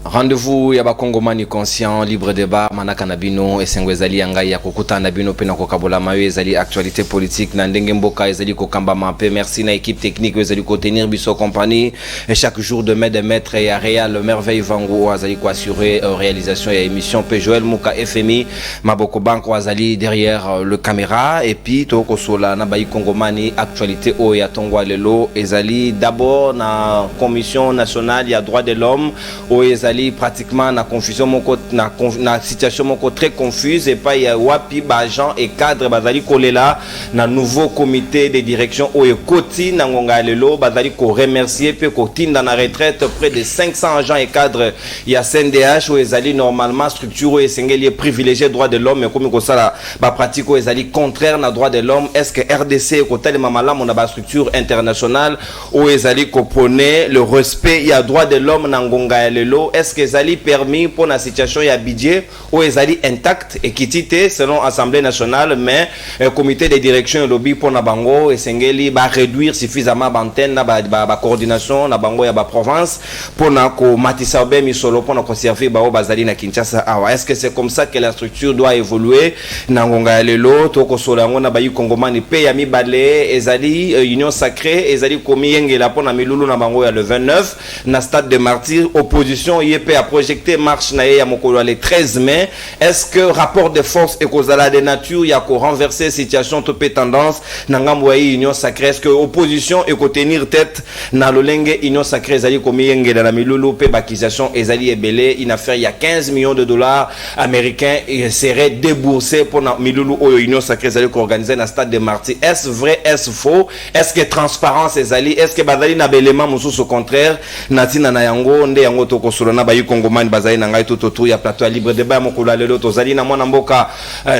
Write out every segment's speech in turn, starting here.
Rendez-vous ya bakongomani conscient libre débat manaka na bino esengo ezali yanga ya kokuta na bino pe na kokabola mayo ezali actualité politique na ndenge mboka ezali kokamba mape. Merci na équipe technique ezali ko tenir biso compagnie et chaque jour de mai de maître et à Réal Merveille Vango azali ko assurer réalisation et émission pe Joël Muka FMI Maboko Banko azali derrière le caméra et puis toko sola na bayi kongomani actualité o ya tongwa lelo ezali d'abord na commission nationale ya droits de l'homme o ezali pratiquement na confusion moko na situation moko très confuse et pas ya wapi ba agent et cadre bazali kolela na nouveau comité de direction o ekoti na ngonga lelo bazali ko remercier pe ko tinda na retraite près de 500 agents et cadres ya CNDH o ezali normalement structure esengeli privilégié droit de l'homme comme ko sala ba pratique o ezali contraire na droit de l'homme. Est-ce que RDC ko tellement malamu na ba structure internationale o ezali ko prôner le respect ya droit de l'homme na ngonga lelo? Est-ce que ezali permis pour la situation ya budget ou ezali intact et kitité selon Assemblée nationale, mais comité de direction et lobby pour na bango esengeli ba réduire suffisamment d'antenne na ba coordination na bango ya ba province pour na ko matisa be misolo pour na conserver ba bazali na Kinshasa. Est-ce que c'est comme ça que la structure doit évoluer na ngonga lelo to ko solango na bayi kongomani pe ya mibale ezali union sacrée ezali komi yengela pour na milulu na bango ya le 29 na stade de Martyrs. Opposition YP a projeté marche na ya mokolo le 13 mai. Est-ce que rapport de force et kozala de nature ya ko renverser situation topé tendance na ngambo ya union sacrée? Est-ce que opposition et ko tenir tête na lolenge union sacrée ezali komi yengela na milulu pe bakisation ezali ebele une affaire il y a 15 millions de dollars américains et serait déboursé pour na milulu o union sacrée ezali ko organiser na stade de Martyrs? Est-ce vrai, est-ce faux? Est-ce que transparence ezali? Est-ce que bazali na belema mususu au contraire natina na yango nde yango to ko solona bayi kongomani bazali na ngai tout ya plateau libre débat mokolo lelo tozali na mwana mboka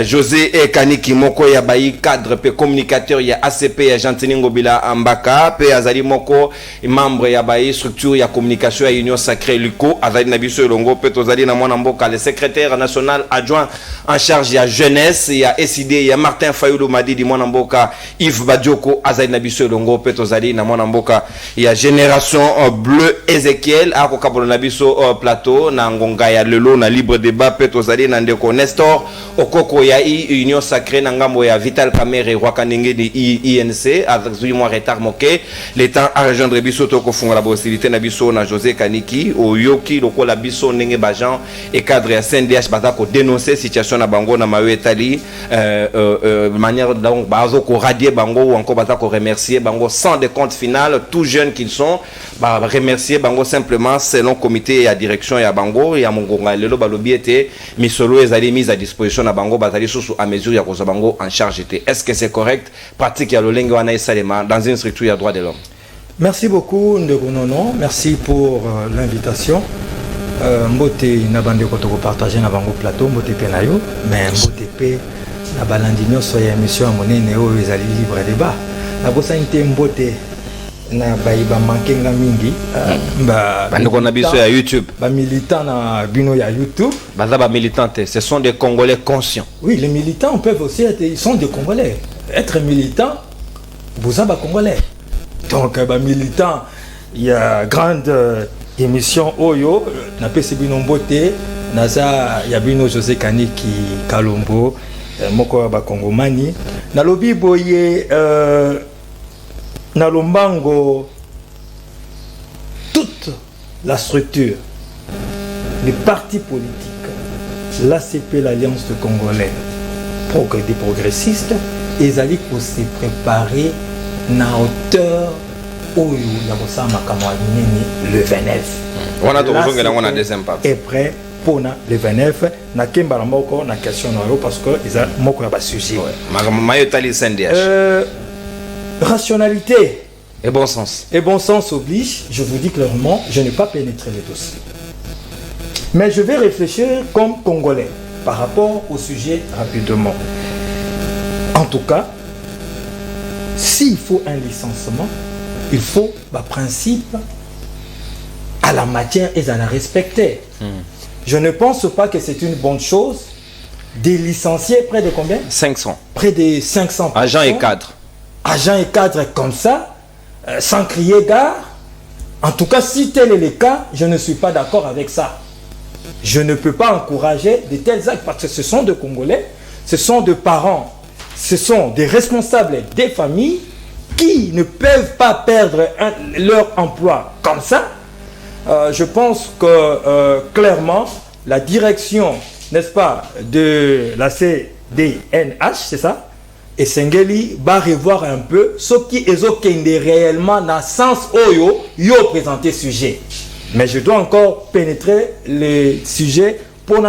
José e Kaniki moko ya bayi cadre pe communicateur ya ACP ya Gentini Ngobila Ambaka pe azali moko membre ya bayi structure ya communication ya Union Sacrée Luko azali na biso elongo pe tozali na mwana mboka le secrétaire national adjoint en charge ya jeunesse ya SID ya Martin Fayulu Madidi mwana mboka Yves Badioko azali na biso elongo pe tozali na mwana mboka ya génération bleu Ezekiel ako kabolo na biso plateau na ngonga ya lelo na libre débat pe tozali na ndeko Nestor okoko ya Union Sacrée na ngambo ya Vital Kamerhe Rwakandenge de INC azui moi retard moke le temps à rejoindre biso to ko funga la possibilité na biso na José Kaniki oyoki lokola biso ndenge bajan et cadre ya CNDH batako dénoncer situation na bango na mawe etali manière donc bazo ko radier bango ou encore batako remercier bango sans de compte final tout jeunes qu'ils sont ba remercier bango simplement selon comité ya direction ya bango ya mongonga lelo balobi ete misolo ezali mise à disposition na bango bazali sous à mesure ya koza bango en charge était. Est-ce que c'est correct pratique ya lolenge wana esalema dans une structure ya droit de l'homme? Merci beaucoup Ndeko Nono, merci pour l'invitation. Mbote na bande ko to partager na bango plateau mbote pe na yo mais mbote pe na balandi nyonso ya émission monene o ezali libre débat na bosa inte mbote na bayiba mankenga mingi bandeko na biso ya YouTube ba militant na bino ya YouTube baza ba militante ce sont des Congolais conscients. Oui, les militants peuvent aussi être, ils sont des Congolais. Être militant vous êtes Congolais. Donc ba militant il y a grande émission Oyo na PCB Nombote naza ya bino José Kaniki Kalombo moko ba Kongomani na lobi boye na Lombango toute la structure les partis politiques l'ACP l'Alliance de Congolais des progressistes ils allaient pour se préparer na hauteur le 29 on a toujours deuxième partie est prêt pour le 29 na kemba moko na question parce que ils a moko ya ba sujet mayotali CNDH rationalité et bon sens. Et bon sens oblige, je vous dis clairement, je n'ai pas pénétré le dossier. Mais je vais réfléchir comme Congolais par rapport au sujet rapidement. En tout cas, s'il faut un licenciement, il faut un principe à la matière et à la respecter. Je ne pense pas que c'est une bonne chose de licencier près de combien? 500. Près de 500 agents et cadres. Agents et cadres comme ça, sans crier gare. En tout cas, si tel est le cas, je ne suis pas d'accord avec ça. Je ne peux pas encourager de tels actes parce que ce sont des Congolais, ce sont des parents, ce sont des responsables des familles qui ne peuvent pas perdre leur emploi comme ça. Je pense que clairement, la direction, n'est-ce pas, de la CDNH, c'est ça, et Sengeli va revoir un peu ce qui est réellement dans le sens où yo présenter sujet. Mais je dois encore pénétrer les sujets pour nous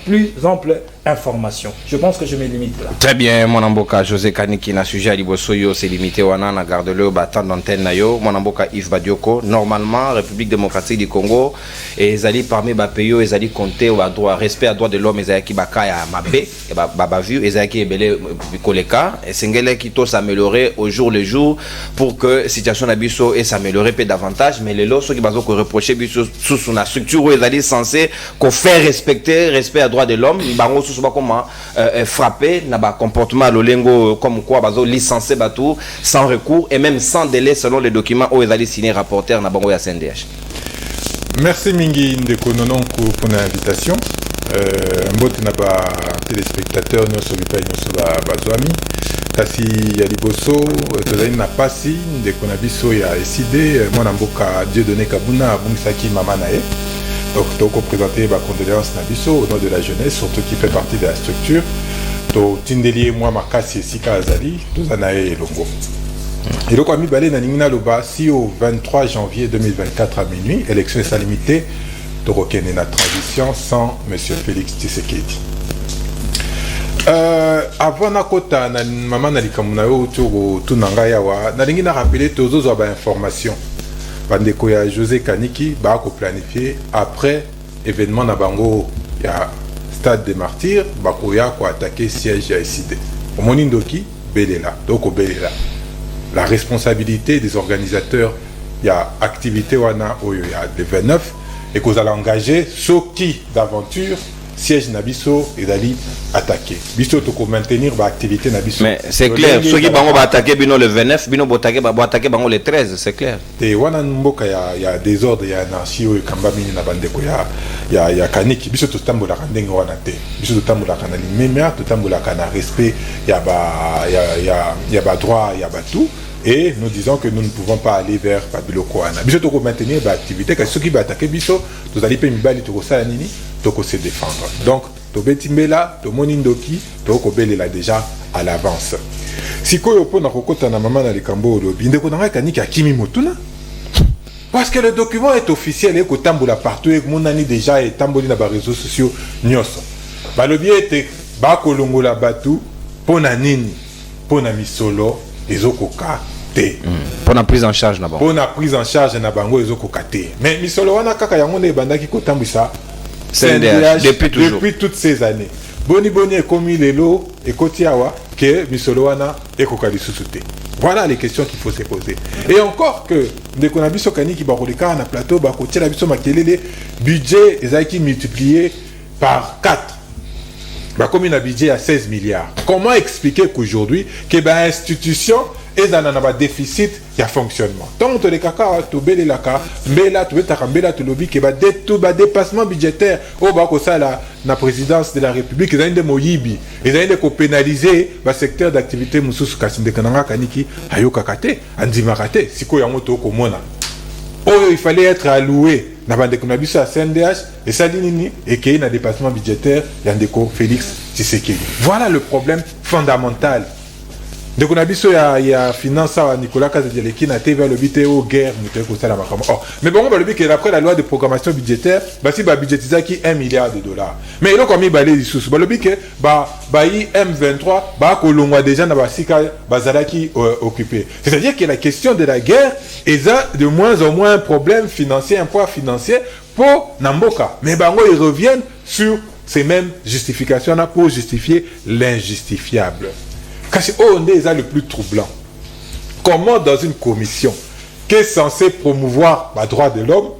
plus ample information. Je pense que je me limite là. Très bien, mon amboka José Kaniki na sujet alibosoyo c'est limité wana na garde le battant d'antenne na yo. Mon amboka Yves Badioko. Normalement, République démocratique du Congo et ezali parmi ba pays ezali compter au droit respect à droit de l'homme ezali ki bakaya mabe et ba vu ezali ki ebele koleka et sengele qui to s'améliorer au jour le jour pour que situation na biso et s'améliorer peu davantage mais les lots ceux qui bazo ko reprocher biso sous la structure ezali censé qu'on faire respecter respect à droit de l'homme bango sous comment frapper na ba comportement lolengo comme quoi bazo licencier batou sans recours et même sans délai selon les documents où ezali signé rapporteur na bango ya CNDH. Merci mingi ndeko nononko pour l'invitation. Mbote na ba téléspectateurs nyonso bipai nyonso ba zwami kasi ya liboso tozali na pasi ndeko na biso ya SID mwana mboka Dieudonné Kabuna abungisaki mama na ye. Donc, je vais présenter ma condoléance Nabiso au nom de la jeunesse, surtout qui fait partie de la structure. To Tindeli moi Makasi Sika Azali, Tozanae et Longo. Et donc, Ami Balé Naningina Loba, si au 23 janvier 2024 à minuit, élection est limitée, Torokene na transition sans M. Félix Tshisekedi. Avant na kota na maman na likamuna yo autour tunanga yawa, Naningina rappeler tozo zo ba information. Bandeko ya José Kaniki ba ko planifier après événement na bango ya stade des martyrs ba ko ya ko attaquer siège ya SID. Omoni ndoki belela donc belela. La responsabilité des organisateurs ya activité wana oyo ya le 29 et qu'on allait engager ceux qui d'aventure siège Nabiso et d'aller attaquer. Biso to maintenir ba activité Nabiso. Mais c'est clair, ceux qui vont attaquer bino le 29, bino attaquer bango le 13, c'est clair. Et wana mboka ya désordre ya anarchie o kamba mini na bandeko ya Kaniki biso to tambola ndenge wana te. Biso to tambola kana limemia, to tambola kana respect ya ba droit ya ba tout. Et nous disons que nous ne pouvons pas aller vers Babiloko Ana. Biso to maintenir ba activité que ceux qui va attaquer biso, to allez pe mibali to ko nini. Toko se défendre. Donc, to betimbela, to monindoki, to kobelela déjà à l'avance. Si koyo po na kokota na mama na likambo lobi, ndeko na Kaniki akimi motuna. Parce que le document est officiel et ko tambola partout et monani déjà et tamboli na ba réseaux sociaux nyoso. Ba lobi ete ba kolongola batu pona nini, pona misolo ezokoka te. Pona prise en charge na bango. Pona prise en charge na bango ezokoka te. Mais misolo wana kaka yango ne bandaki ko tambisa CNDH depuis toutes ces années. Boni est commis les lots et Kotiawa que Misoloana et Kokalisouté. Voilà les questions qu'il faut se poser. Et encore que de Konabiso Kani qui baroleka na plateau bakotia la biso makelele budget ezaki multiplié par 4. Bah comme un budget à 16 milliards. Comment expliquer qu'aujourd'hui que ba institution et dans un déficit il y a fonctionnement. Donc les caca to belé la ka mbela to betaka mbela to lobby que ba dépassement budgétaire au bako ça la présidence de la République ils ont des moyibi ils ont des pénaliser ba secteur d'activité mususu kasinde kananga kaniki ayoka kate andima kate siko yango to ko mona. Oh il fallait être alloué na bande konabiso à CNDH et ça nini et qu'il y a un dépassement budgétaire yandeko Félix Tshisekedi. Voilà le problème fondamental. De konabiso ya finance à Nicolas Kazadeleki na TV le bité au guerre muté ko sala makamo. Oh, mais bon on va le dire que après la loi de programmation budgétaire, bah si ba budgétiser qui 1 milliard de dollars. Mais il a comme balé les sous. Bah le dire que ba yi M23 ba ko longwa déjà na ba sika bazalaki occupé. C'est-à-dire que la question de la guerre est de moins en moins un problème financier, un poids financier pour Namboka. Mais bango ils reviennent sur ces mêmes justifications là pour justifier l'injustifiable. Kasi on est le plus troublant. Comment dans une commission qui est censée promouvoir les droits de l'homme,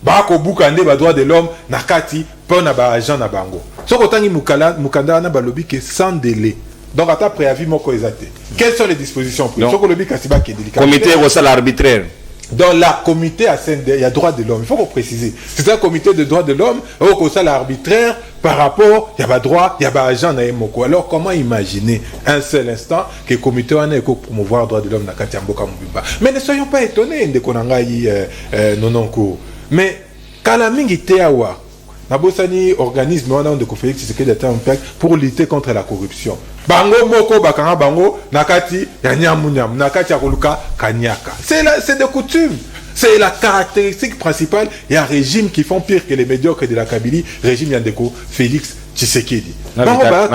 bako bukande les droits de l'homme nakati pour na ba agent na bango. So kotangi mukanda na balobi que sans délai. Donc à ta préavis moko ezate. Quelles sont les dispositions prises? So ko lobi kasi ba ke délicat. Comité recel arbitraire. dans la comité à CND, il y a droit de l'homme. Il faut qu'on précise. C'est un comité de droits de l'homme, au ça l'arbitraire par rapport, il y a pas droit, il y a pas agent na moko. Alors comment imaginer un seul instant que le comité en est pour promouvoir les droits de l'homme na Katiamboka Mubimba. Mais ne soyons pas étonnés de konangai nononko. Mais kalamingi teawa Nabosani organisme on a de Félix Tshisekedi pour lutter contre la corruption. Bango moko bakanga bango nakati ya nyamunyam nakati ya koluka kanyaka. C'est de coutume. C'est la caractéristique principale. Il y a un régime qui font pire que les médiocres de la Kabylie, régime Yandeko Félix Tshisekedi.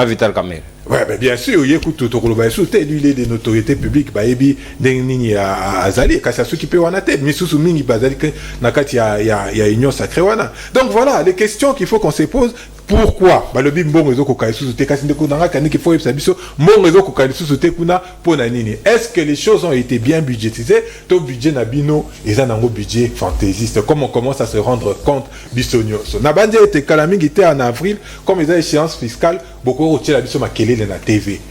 Vital Kamerhe. Ouais, mais bien sûr, il écoute tout le monde. Lui, il est des notoriétés publiques. Bah, ebi, d'engni à Azali, Kassasu qui peut en attaque. Mais sous mingi bazali, nakati il y a union sacrée wana. Donc voilà, les questions qu'il faut qu'on se pose. Pourquoi? Bah, le bim bon réseau koka sous te kasi ndeko nanga kani qu'il faut ebisabiso mon réseau koka sous te kuna pona nini. Est-ce que les choses ont été bien budgétisées? Ton budget nabino et ça nango budget fantaisiste. Comme on commence à se rendre compte bisonio. Na bandi était kalaming était en avril comme ils ont échéance fiscale beaucoup retirer la biso makele na TV.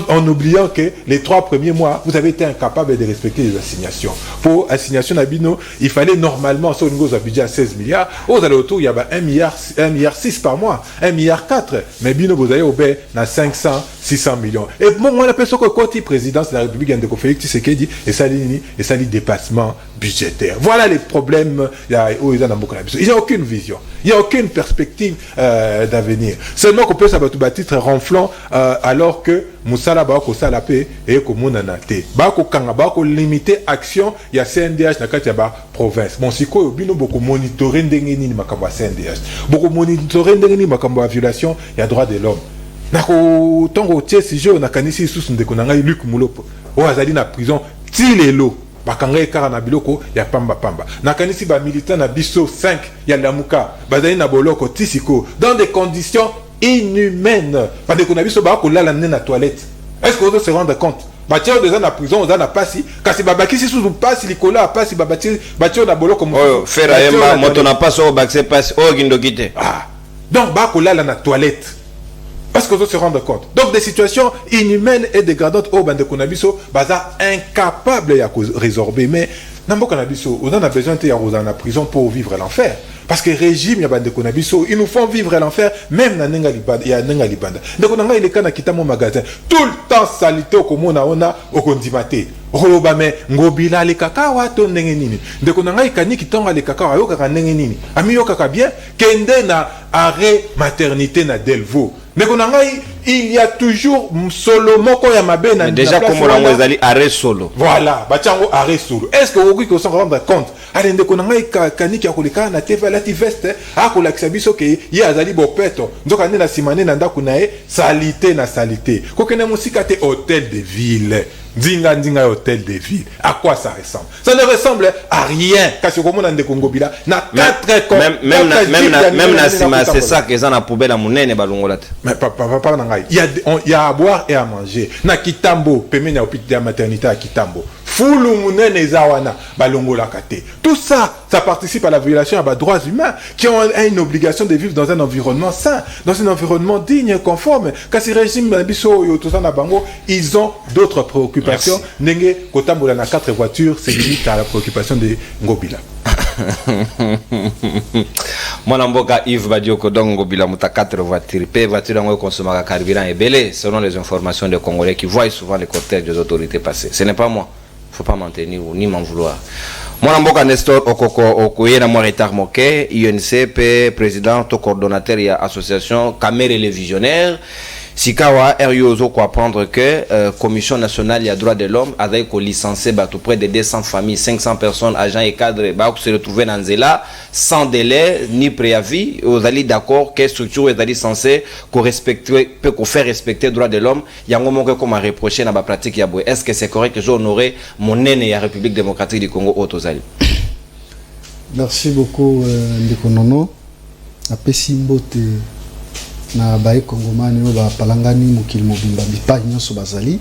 En oubliant que les 3 premiers mois, vous avez été incapable de respecter les assignations. Pour assignation d'Abino, il fallait normalement, sur une grosse budget à 16 milliards, aux alentours, il y avait 1 milliard 6 par mois, 1 milliard 4. Mais Bino, vous avez obéi à 500, 600 millions. Et moi, on appelle ça que côté présidence de la République, de Félix Tshisekedi, et ça dit dépassement budgétaire. Voilà les problèmes. Il n'y a aucune vision. Il n'y a aucune perspective d'avenir. Seulement qu'on peut s'abattre titre ronflant alors que Moussala Bako Salapé et Komunanate. Bako Kanga Bako limiter action, il y a CNDH dans la province. Mon siko bino beaucoup monitorer ndengeni makambo CNDH. Beaucoup monitorer ndengeni makambo violation, il y a droit de l'homme. Nako tongo tie si je na kanisi sous ndeko nanga Luc Mulopo. O azali na prison tilelo. Bakanga ekara na biloko ya pamba. Nakanisi ba militant na biso 5 ya lamuka. Bazali na boloko tisiko dans des conditions inhumaines. Parce que nabiso ba ko lala na toilette. Est-ce que vous se rendre compte? Bâtir des ans en prison, on a passé. Quand c'est babaki si sous passe Nicolas passe bâtir na boloko comme faire ayemba moto na passe au bac passe au gindokite. Ah. Donc ba ko lala na toilette. Parce qu'on se rendre compte. Donc des situations inhumaines et dégradantes au bande konabiso, baza incapable à résorber. Mais n'importe konabiso, on a besoin de en prison pour vivre l'enfer. Parce que régime ya bande konabiso, ils nous font vivre l'enfer même na nenga libanda, ya nenga libanda. Donc on a il est kana kita mon magasin tout le temps salité au komona ona au kondimate. Roba me ngobila le kakawa to ndenge nini. Ndeko nanga ikani kitonga le kakawa yo kaka ndenge nini. Ami yo kaka bien kende na arrêt maternité na Delvaux. Ndeko nanga il y a toujours solo moko ya mabe na déjà comme on a ezali arrêt solo. Voilà, bachango arrêt solo. Est-ce que vous ko se rendre compte? Allez ndeko nanga kaniki ya koleka na TV la veste a ko lakisa biso ke ye azali bopeto. Ndoka na simane na ndako na e salité na salité. Ko kene musika te hôtel de ville. Dinga hôtel de ville. À quoi ça ressemble? Ça ne ressemble à rien. Parce que comme on a des Congobila, na quatre même na sima c'est ça que ça na poubelle à munene balongolate. Mais papa nangai. Il y a à boire et à manger. Na Kitambo, pemene na hôpital maternité à Kitambo. Fulu munene zawana balongola kate. Tout ça, ça participe à la violation des droits humains qui ont une obligation de vivre dans un environnement sain, dans un environnement digne et conforme. Quand ces régimes ils ont d'autres préoccupations. Nenge kotambola na 4 voitures, c'est limite à la préoccupation de Ngobila. Mon amboka Yves Badioko donc Ngobila muta 4 voitures. Pe voiture ngo consommera carburant et belé selon les informations des Congolais qui voient souvent les cortèges des autorités passer. Ce n'est pas moi. Faut pas m'en tenir ni m'en vouloir. Mon amboka Nestor Okoko Okoye na moi retard moké UNCP président to coordonnateur et association Kamerhe les visionnaires. Sikawa Eriozo ko apprendre que Commission nationale des droits de l'homme avait licencié tout près de 200 familles, 500 personnes, agents et cadres se retrouver dans Zela sans délai ni préavis. Vous allez d'accord que structure est censée faire respecter les droits de l'homme. Il y a un moment comme à reprocher dans la pratique. Est-ce que c'est correct que j'honorais mon aîné et la République démocratique du Congo Otozali? Merci beaucoup Ndekonono. Après Simbote na bae kongomani no ba palangani mukili mobimba bipai nyonso bazali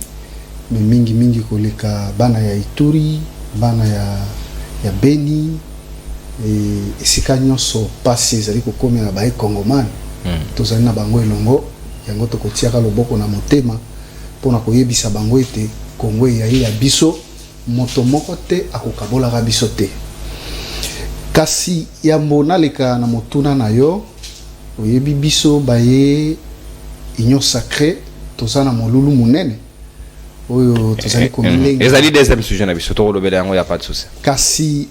me mingi koleka bana ya Ituri bana ya Beni esika nyonso pasi ezali kokomela na bae kongomani tozali na bango elongo yango tokotiaka loboko na motema mpona koyebisa bango ete Kongo ya biso moto moko te akokabolaka biso te. Kasi yambo naleka na motuna na yo oyebi biso baye union sacrée tozana molulu munene oyo tozali komilenga ezali deuxième sujet na biso to lobela yango ya pas de souci. Kasi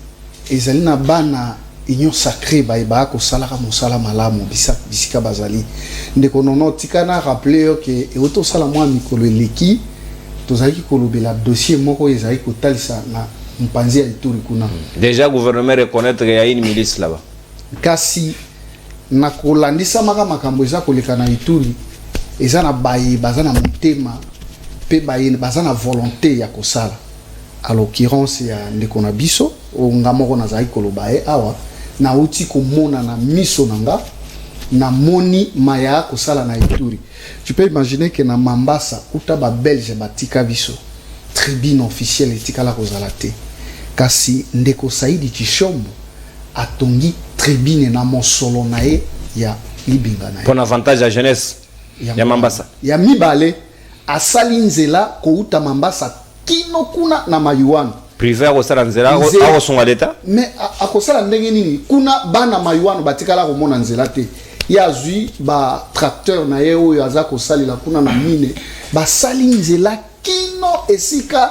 ezali na bana union sacrée baye ba ko salaka mosala malamu bisika bazali ndeko nono tikana rappeler yo ke auto sala mwa mikolo eleki tozali kolobela dossier moko ezali kotalisa na mpanzi ya Ituri kuna. Déjà gouvernement reconnaître qu'il y a une milice là-bas. Kasi na kolandisa makambo eza koleka na Ituri eza na baye bazana motema pe baye bazana volonté ya kosala. À l'occurrence ya ndeko na biso o ngamoko na zali kolobae awa na uti komona na miso nanga na moni maya kosala na Ituri. Tu peux imaginer que na Mambasa uta ba belge batika biso tribune officielle etika la kozala te. Kasi ndeko Saidi Chishombo atongi tribune na mosolo na ye ya libinga na ye. Pour avantage à jeunesse ya Mambasa. Ya mibale asali nzela ko uta Mambasa kino kuna na mayuano. Privé ko sala nzela ako songa d'etat. Mais akosala ndenge nini kuna bana mayuano batikala ko mona nzela te. Ya zui ba tracteur na ye oyo azako sali la kuna na mine ba sali nzela kino esika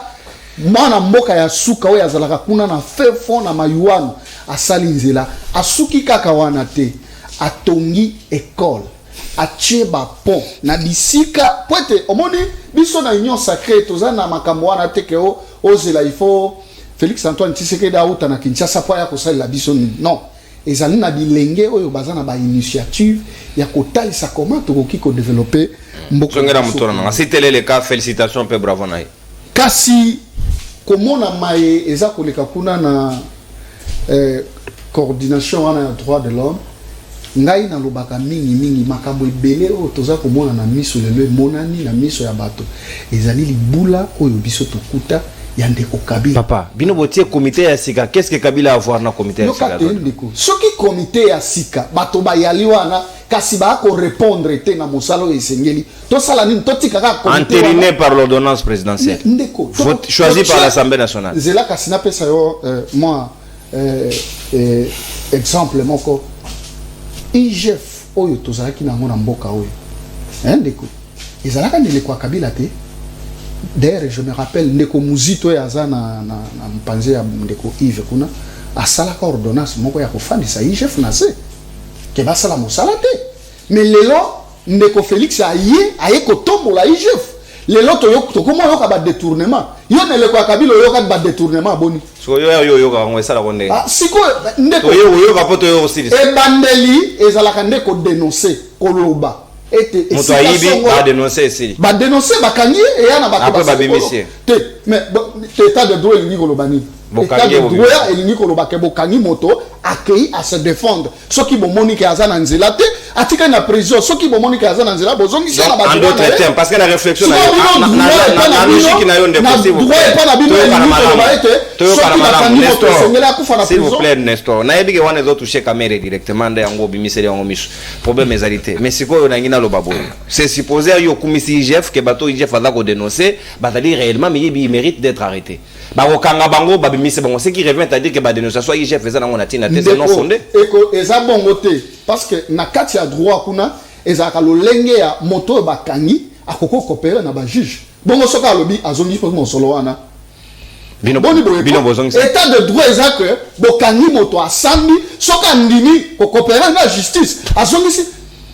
mwana mboka ya suka oyo azalaka kuna na fefo na mayuano asali nzela asuki kaka wana te atongi école atie ba pont na bisika poete omoni biso na union sacrée tozana makambo wana te ke ozela il faut Félix Antoine Tshisekedi auta na Kinshasa po ya kosali la biso non ezali na bilenge oyo bazana ba initiative ya kotalisa comment tokoki ko développer mboka songera mutona na c'était le cas félicitations pe bravo nae kasi komona maye eza koleka kuna na coordination wana ya droit de l'homme ngai na lobaka mingi makambo ebele oyo toza komona na miso lelo monani na miso ya bato ezali libula oyo biso tokuta ya ndeko Kabila. Papa bino botie comité ya sika qu'est-ce que Kabila a à voir na comité ya sika soki comité ya sika bato bayali wana kasi ba ko répondre te na mosalo esengeli to sala nini to tika ka comité entériné par l'ordonnance présidentielle ndeko choisi par l'Assemblée nationale. Zela kasi na pesa yo moi exemple moko IGF oyo tozalaki nango na mboka oyo ndeko ezalaka ndele kwa Kabila te. D'ailleurs je me rappelle ndeko Muzito ya za na mpanze ya ndeko Yves kuna asalaka ordonnance moko ya kofandisa IGF na se ke basala mosala te mais lelo ndeko Félix aye kotombola IGF lelo tokoma yoka ba détournement yo neleko ya Kabila yoka ba détournement boni so yo ka ngwe sala konde siko ndeko yo ka poto yo aussi e bandeli ezalaka ndeko dénoncer koloba ete moto ayibi ba dénoncer ici ba dénoncer bakangi et yana ba après ba bémisser te mais état de droit elingi koloba nini état de droit elingi koloba ke bokangi moto accueilli à se défendre soki bomoni ke azana nzela te atika na prison soki bomoni ke azana nzela bozongi sala ba en d'autres termes parce que la réflexion na logique na yo ndeko si vous s'il vous plaît Nestor na yebi ke wana zo toucher caméra directement nda yango bimiseli yango miso problème ezalité mais sikoyo na ngina lo baboyo c'est supposé yo kumisi IGF ke bato IGF aza ko dénoncer batali réellement mais il mérite d'être arrêté ba okanga bango ba bimise bango ce qui revient à dire que ba dénonciation IGF eza nango na tina te c'est non fondé eko eza bongo te parce que na kati ya droit kuna ezaka lolenge ya moto bakangi akoko coopérer na ba juge bongo soka lobi azongi po mosolo wana bino bozongi état de droit eza que bokangi moto asambi soka ndimi ko coopérer na justice azongi si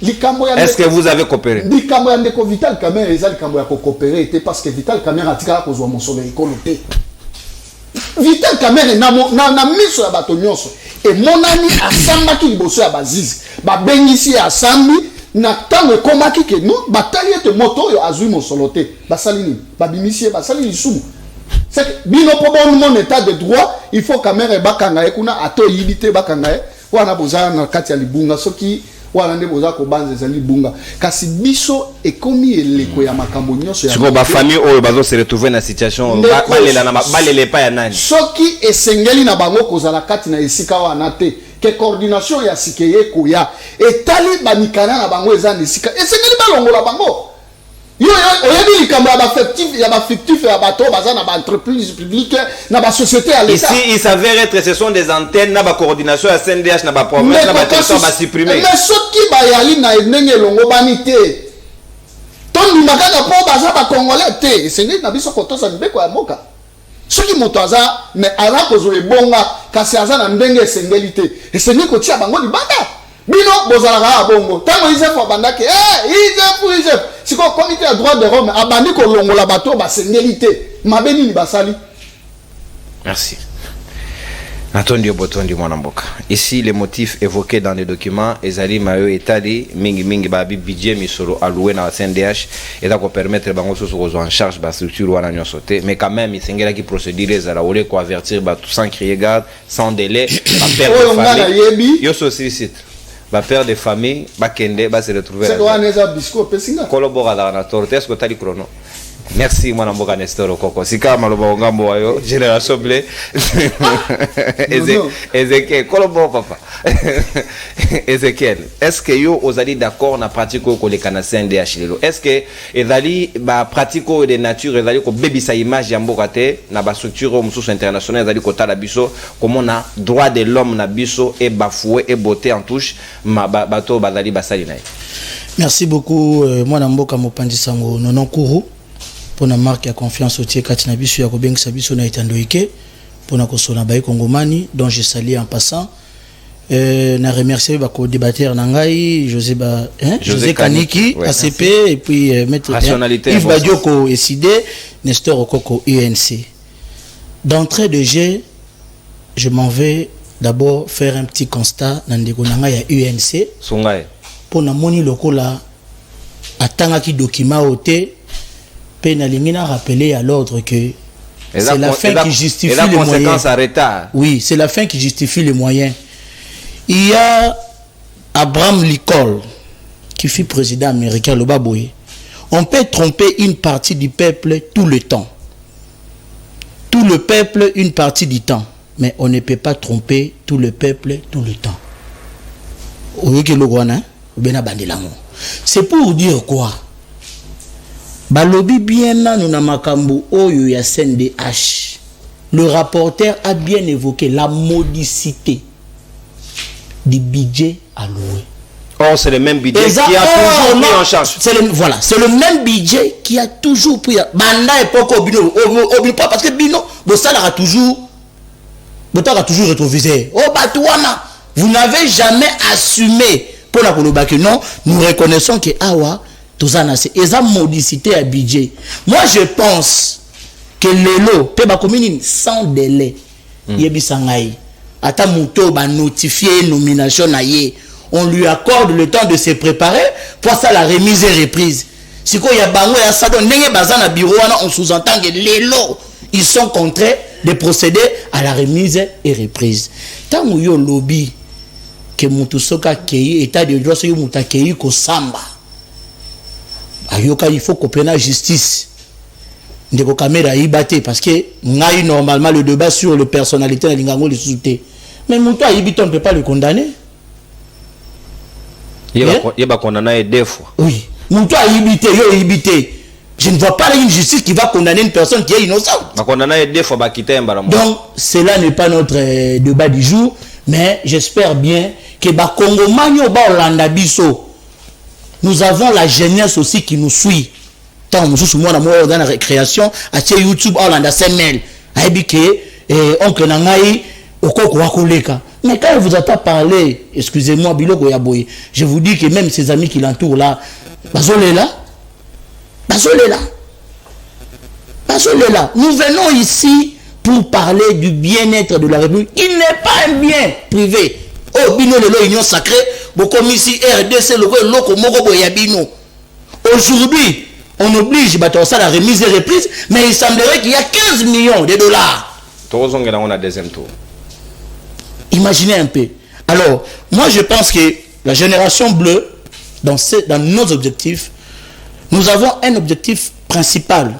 likambo ya est-ce que vous avez coopéré likambo ya ndeko Vital Kamerhe eza likambo ya ko coopérer était parce que Vital Kamerhe atika ko zwa mosolo ekolo te Vital Kamerhe na miso ya bato nyonso et monani asambaki liboso ya bazizi babengisi asambi na tango ekomaki ke no batali ete moto oyo azwi mosolo te basali nini babimisi basali lisumu c'est que bino po bon mon état de droit il faut Kamerhe bakanga ekuna ato yibite bakanga wana boza na kati ya libunga soki wana nde boza ko banze za libunga kasi biso ekomi eleko ya makambo nyonso ya siko ba famille oyo bazo se retrouver na situation balela na balele pa ya nani soki esengeli na bango kozala kati na esika wana te ke coordination ya sikeye koya etali banikana na bango eza nisika esengeli balongola bango Yo oyebi likambo ya fictif ya bato baza na ba entreprise publique na ba société à l'état. Ici il s'avère être ce sont des antennes na ba coordination ya CNDH na ba province na ba territoire ba supprimer. Mais soki ba yali na ndenge longo bani te. Ton makaka po baza ba congolais te. Sengi na biso kotosa mbeko ya moka. Soki moto aza mais ala kozo ebonga kasi aza na ndenge esengeli te. Esengi ko tia bango libanda. Bino bozalaka bongo tango Isef abandaki Isef siko comité ya droit de l'homme abandi ko longola bato basengeli te mabe nini basali. Merci. Natondi Botondi Mwanamboka. Ici les motifs évoqués dans les documents ezali mayo etali mingi babi budget misolo alloué na CNDH et donc permettre bango soso ko en charge ba structure wana nyonso te mais quand même isengela ki procédure ezala olé ko avertir ba tout sans crier garde sans délai ba perdre famille yo société ba père de famille ba kende ba se retrouver c'est quoi neza bisco pesinga kolobora dans la torte est-ce que tali chrono. Merci Mwanamboka Nestor Koko sika maloba ngambo wayo génération blé Ezekiel kolobora papa Ezekiel est-ce que yo ozali d'accord na pratique ko le kana CNDH lelo est-ce que ezali ba pratique de nature ezali ko bebisa image ya mboka te na ba structure mususu internationale ezali ko tala biso comme on a droit de l'homme na biso et bafoué et beauté en touche ma bato bazali basali na. Merci beaucoup Mwanamboka Mopandi Sango nonon Kourou pour la marque à confiance au Tiekati na biso ya kobengisa biso na etandoike pour na kosona baye Kongomani dont je salue en passant na remercier ba co-débatteur nangai José Kaniki ouais, ACP merci. Et puis maître Yves Badioko SID Nestor Okoko UNC. D'entrée de jeu je m'en vais d'abord faire un petit constat dans ndeko nangai ya UNC songai pour na moni lokola atanga ki document oté pénalingina rappeler à l'ordre que c'est la fin qui justifie les moyens. Oui, c'est la fin qui justifie les moyens. Il y a Abraham Lincoln qui fut président américain, le Baboué. On peut tromper une partie du peuple tout le temps. Tout le peuple une partie du temps. Mais on ne peut pas tromper tout le peuple tout le temps. C'est pour dire quoi? Balobi bien nous na makambo oyo ya CNDH. Le rapporteur a bien évoqué la modicité du budget alloué. Oh, c'est le même budget qui a toujours pris en charge. Voilà, c'est le même budget qui a toujours pris. Banda époque au parce que Bino, ça aura toujours rétrovisé. Oh Batouana, vous n'avez jamais assumé pour la Koloba que non, nous reconnaissons que Awa et ça modicité à budget. Moi je pense que l'élo peut ba commune sans délai. Yebisangai ata muto ba notifier nomination na ye, on lui accorde le temps de se préparer pour ça la remise et reprise. Si quoi ya bango ya ça donc ndenge baza na bureau on sous-entend que l'élo ils sont contraints de procéder à la remise et reprise. Tant yo lobby que mutu soka kei état de droit so yo muta kei ko samba. Ayoka il faut qu'on prenne la justice. Ndeko caméra ibate parce que ngai normalement le débat sur le personnalité de Lingango le sous-té. Mais Mouto Ayibiton ne peut pas le condamner. Il va condamner deux fois. Oui. Mouto Ayibité, je ne vois pas une justice qui va condamner une personne qui est innocente. Va condamner deux fois donc cela n'est pas notre débat du jour, mais j'espère bien que ba Congo Magno ba Olanda biso. Nous avons la jeunesse aussi qui nous suit. Tant nous sommes dans la récréation, à YouTube, Hollande, SML, à Ebike, oncle Nangaï, Okoko Wakoleka. Mais quand il vous entend parler, excusez-moi, Biloko Yaboye, je vous dis que même ses amis qui l'entourent là, Bazolela. Nous venons ici pour parler du bien-être de la République. Il n'est pas un bien privé. Oh, Bino Lelo Union Sacrée, beaucoup ici RDC, le loco Morobo Yabino. Aujourd'hui, on oblige ça la remise et reprise, mais il semblerait qu'il y a 15 millions de dollars. On a deuxième tour. Imaginez un peu. Alors, moi je pense que la génération bleue, dans nos objectifs, nous avons un objectif principal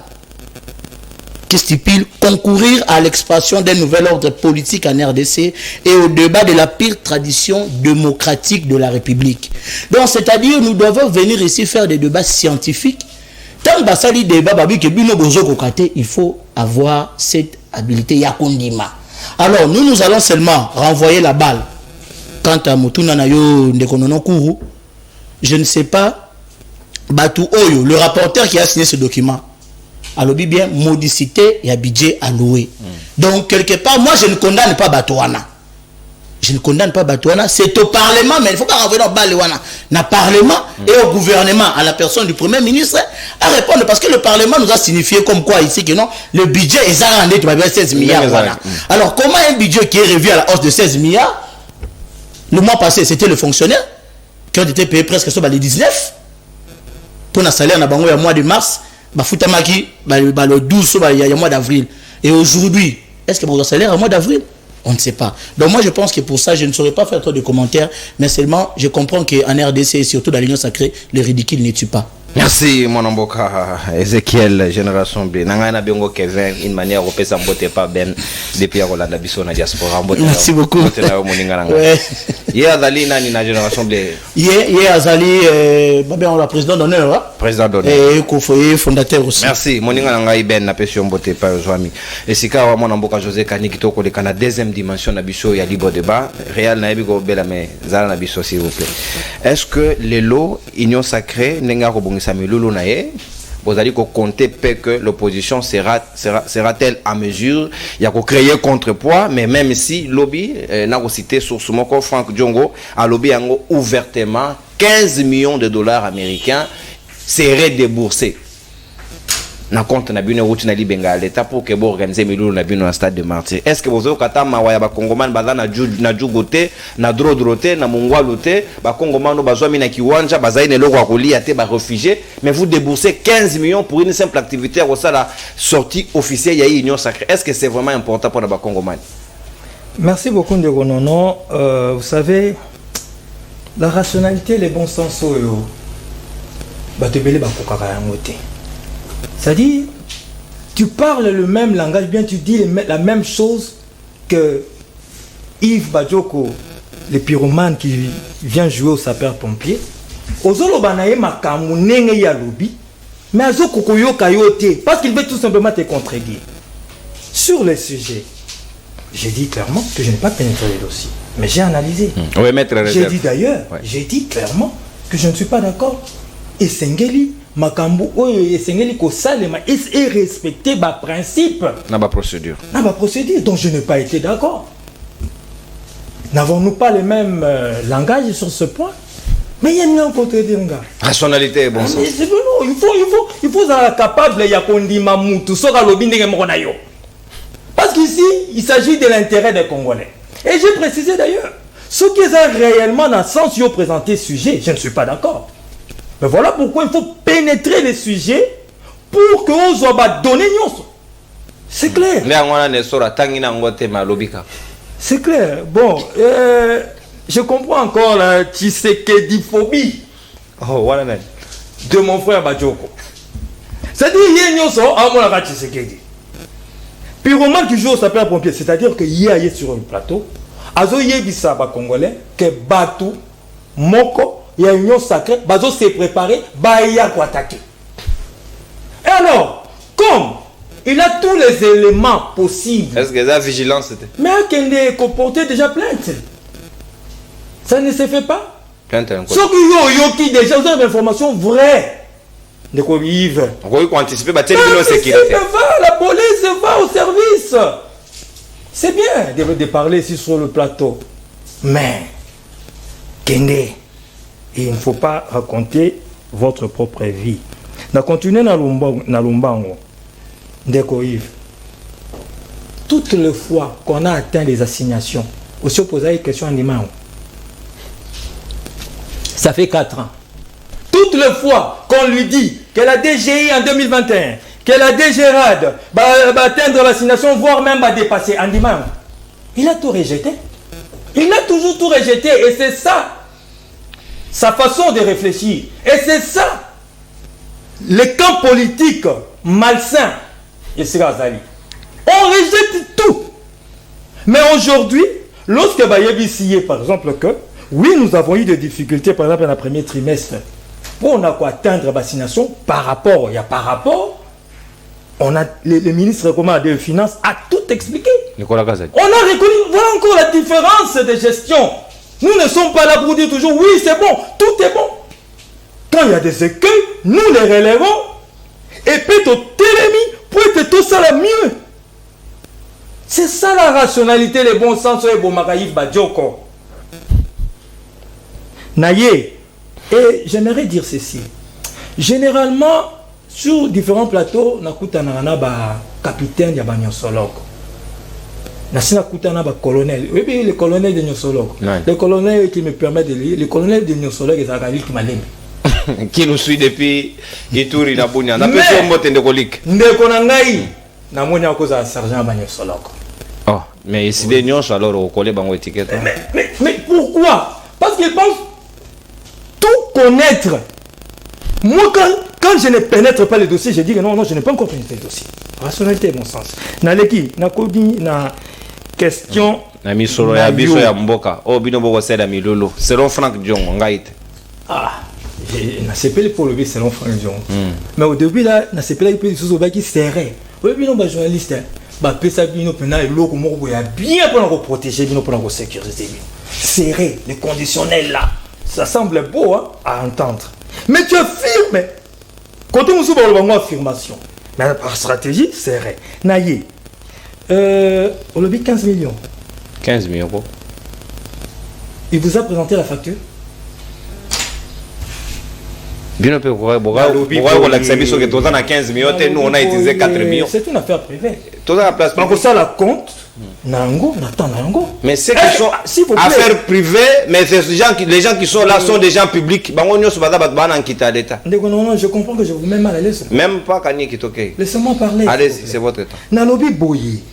qui stipule concourir à l'expansion d'un nouvel ordre politique en RDC et au débat de la pire tradition démocratique de la République. Donc, c'est-à-dire, nous devons venir ici faire des débats scientifiques Tant que ça dit débat, il faut avoir cette habilité Yakondima. Alors, nous allons seulement renvoyer la balle. Quant à Mutuna Nayo Ndekonono Kourou, je ne sais pas, Batou Oyo, le rapporteur qui a signé ce document, a lobby bien modicité et budget alloué. Donc, quelque part, moi, je ne condamne pas Batouana. Je ne condamne pas Batouana. C'est au Parlement, mais il ne faut pas renvoyer dans Baléwana. Dans le Parlement et au gouvernement, à la personne du Premier ministre, à répondre. Parce que le Parlement nous a signifié comme quoi ici que non, le budget est arrondé de 16 milliards. Voilà. Alors, comment un budget qui est revu à la hausse de 16 milliards, le mois passé, c'était le fonctionnaire qui ont été payés presque sur les 19 pour un salaire dans le mois de mars, le 12 le mois d'avril. Et aujourd'hui, est-ce que vous salaire au mois d'avril? On ne sait pas. Donc moi je pense que pour ça, je ne saurais pas faire trop de commentaires, mais seulement je comprends qu'en RDC, et surtout dans l'Union sacrée, le ridicule ne tue pas. Merci mon amboka Ezekiel Génération B. Nangana Biongo Kevin, une manière européenne, ça ne pas ben depuis à Rolanda Bisson na diaspora. Merci beaucoup. Hier Azali nani na Génération B. Hier Azali, on l'a président d'honneur. Président d'honneur. Et fondateur aussi. Merci. Moninga nanga iben na pesi mbote pa ozwami. Esika wa mon amboka José Kani kitoko le kana deuxième dimension na biso ya libre débat. Réal na ebi go bela me zala na biso s'il vous plaît. Est-ce que les lots union sacrée nenga ko Samilulu nae, vous allez compter que l'opposition sera-t-elle à mesure, il y a qu'à créer contrepoids, mais même si lobby, n'a pas cité sur ce mot Franck Djongo, a lobby ouvertement 15 millions de dollars américains seraient déboursés. Na compte na bino route na libenga l'état pour que bo organiser milulu na bino na stade de Martyrs. Est-ce que vous okata mawaya ba kongoman baza na jugote na drodrote na mungwalote ba kongoman no bazwa mina kiwanja bazai ne loko akolia te ba réfugiés, mais vous déboursez 15 millions pour une simple activité à ça la sortie officielle ya union sacrée. Est-ce que c'est vraiment important pour ba kongoman? Merci beaucoup Ndeko Nono. Vous savez, la rationalité, les bons sens batebele ba kokaka yangote. C'est-à-dire, tu parles le même langage, bien tu dis la même chose que Yves Badjoko, le pyromane qui vient jouer au sapeur-pompier. Ozolo banaye makamu nenge ya lobi, mais azo kokoyo kayote, parce qu'il veut tout simplement te contredire. Sur le sujet, j'ai dit clairement que je n'ai pas pénétré les dossiers, mais j'ai analysé. Oui, maître. J'ai dit d'ailleurs, j'ai dit clairement que je ne suis pas d'accord. Et Sengeli, Makambu, et Sengeli ko salema et respecter ma principe. N'a pas procédure. N'a pas procédure, donc je n'ai pas été d'accord. N'avons-nous pas le même langage sur ce point? Mais il y a une contredire. Rationalité est bon sens. Il faut être capable de Mamoutou, parce qu'ici, il s'agit de l'intérêt des Congolais. Et j'ai précisé d'ailleurs, ceux qui ont réellement dans le sens où présenter ce sujet, je ne suis pas d'accord. Mais voilà pourquoi il faut pénétrer les sujets pour qu'on soit donné. C'est clair. C'est clair. Bon, je comprends encore la Tshisekedi-phobie de mon frère Badjoko. C'est-à-dire, il y a une chose à mon Tshisekedi. Pyromane qui joue au sapeur-pompier, c'est-à-dire qu'il y a sur le plateau, Azo Yebisa Congolais, que Batou, Moko, il y a une union sacrée, Bazo s'est préparé, Baya pour attaquer. Et alors, comme il a tous les éléments possibles. Est-ce que la vigilance c'était? Mais Kende comportait déjà plainte. Ça ne se fait pas. Plainte ceux qui déjà ont des informations vraies. De quoi vivre. On peut anticiper, la police va au service. C'est bien de parler ici sur le plateau. Mais, Kende, il ne faut pas raconter votre propre vie. On continue dans Lumbango. Toutes les fois qu'on a atteint les assignations, aussi posé une question en Nimao. Ça fait 4 ans. Toutes les fois qu'on lui dit que la DGI en 2021, que la DGRAD va atteindre l'assignation, voire même va dépasser en Nimao, il a tout rejeté. Il a toujours tout rejeté. Et c'est ça, sa façon de réfléchir. Et c'est ça, le camp politique malsain. On rejette tout. Mais aujourd'hui, lorsque Bayebi scié, par exemple, que oui, nous avons eu des difficultés, par exemple, dans le premier trimestre Pour on a quoi atteindre la vaccination par rapport, il y a par rapport, on a le ministre des Finances a tout expliqué. Nicolas Kazadi. On a reconnu, voilà encore la différence de gestion. Nous ne sommes pas là pour dire toujours oui, c'est bon, tout est bon. Quand il y a des écueils, nous les relèvons et peut-être au télémi pour être tout ça la mieux. C'est ça la rationalité, le bon sens et bon maraïf badjoko. Naye, et j'aimerais dire ceci. Généralement, sur différents plateaux, nakutana ba capitaine ya ba nyosologo. Nasina kutana ba colonel. Oui, le colonel de nyosologo. Le colonel qui me permet de lire, le colonel de nyosologo est Zakali qui m'a qui nous suit depuis Ituri na Bunia. Na pesi mbote ndekolik. Ndeko na ngai na moni akoza sergent ba nyosologo. Oh, mais ici des nyons alors au collège bango étiquette. Mais pourquoi? Parce qu'il pense tout connaître. Moi, quand je ne pénètre pas le dossier, je dis que non, je n'ai pas encore pénétré le dossier. Rationalité, mon sens. Naleki, nakodi na question. Na misolo ya biso ya mboka. Oh, bino boko seda milolo. Selon Franck Diongo, ngaite. Ah, na sepeli pour le selon Franck Diongo. Mais au début là, na sepeli il peut des choses qui serré. Oui, bino ba journaliste, ba pesa bino pena et loko moko ya bien pour protéger bino pour sécuriser bino. Serré, les conditionnels là. Ça semble beau hein, à entendre. Mais tu affirmes. Quand on se parle affirmation. Mais par stratégie, c'est vrai. Naïe. On le dit 15 millions. 15 millions quoi. Il vous a présenté la facture. Bien peu pourquoi on l'accepte sur que tous on a 15 millions et nous on a utilisé 4 millions. C'est une affaire privée. Tout à la place. Donc ça la compte. Nango, Nathan Nango. Mais c'est qui sont affaires privées, mais les gens qui sont là sont des gens publics. Non, je comprends que je vous mets mal à l'aise. Même pas Kanye qui toque. Laissez-moi parler. Allez-y, c'est votre temps. Nalobi Boye.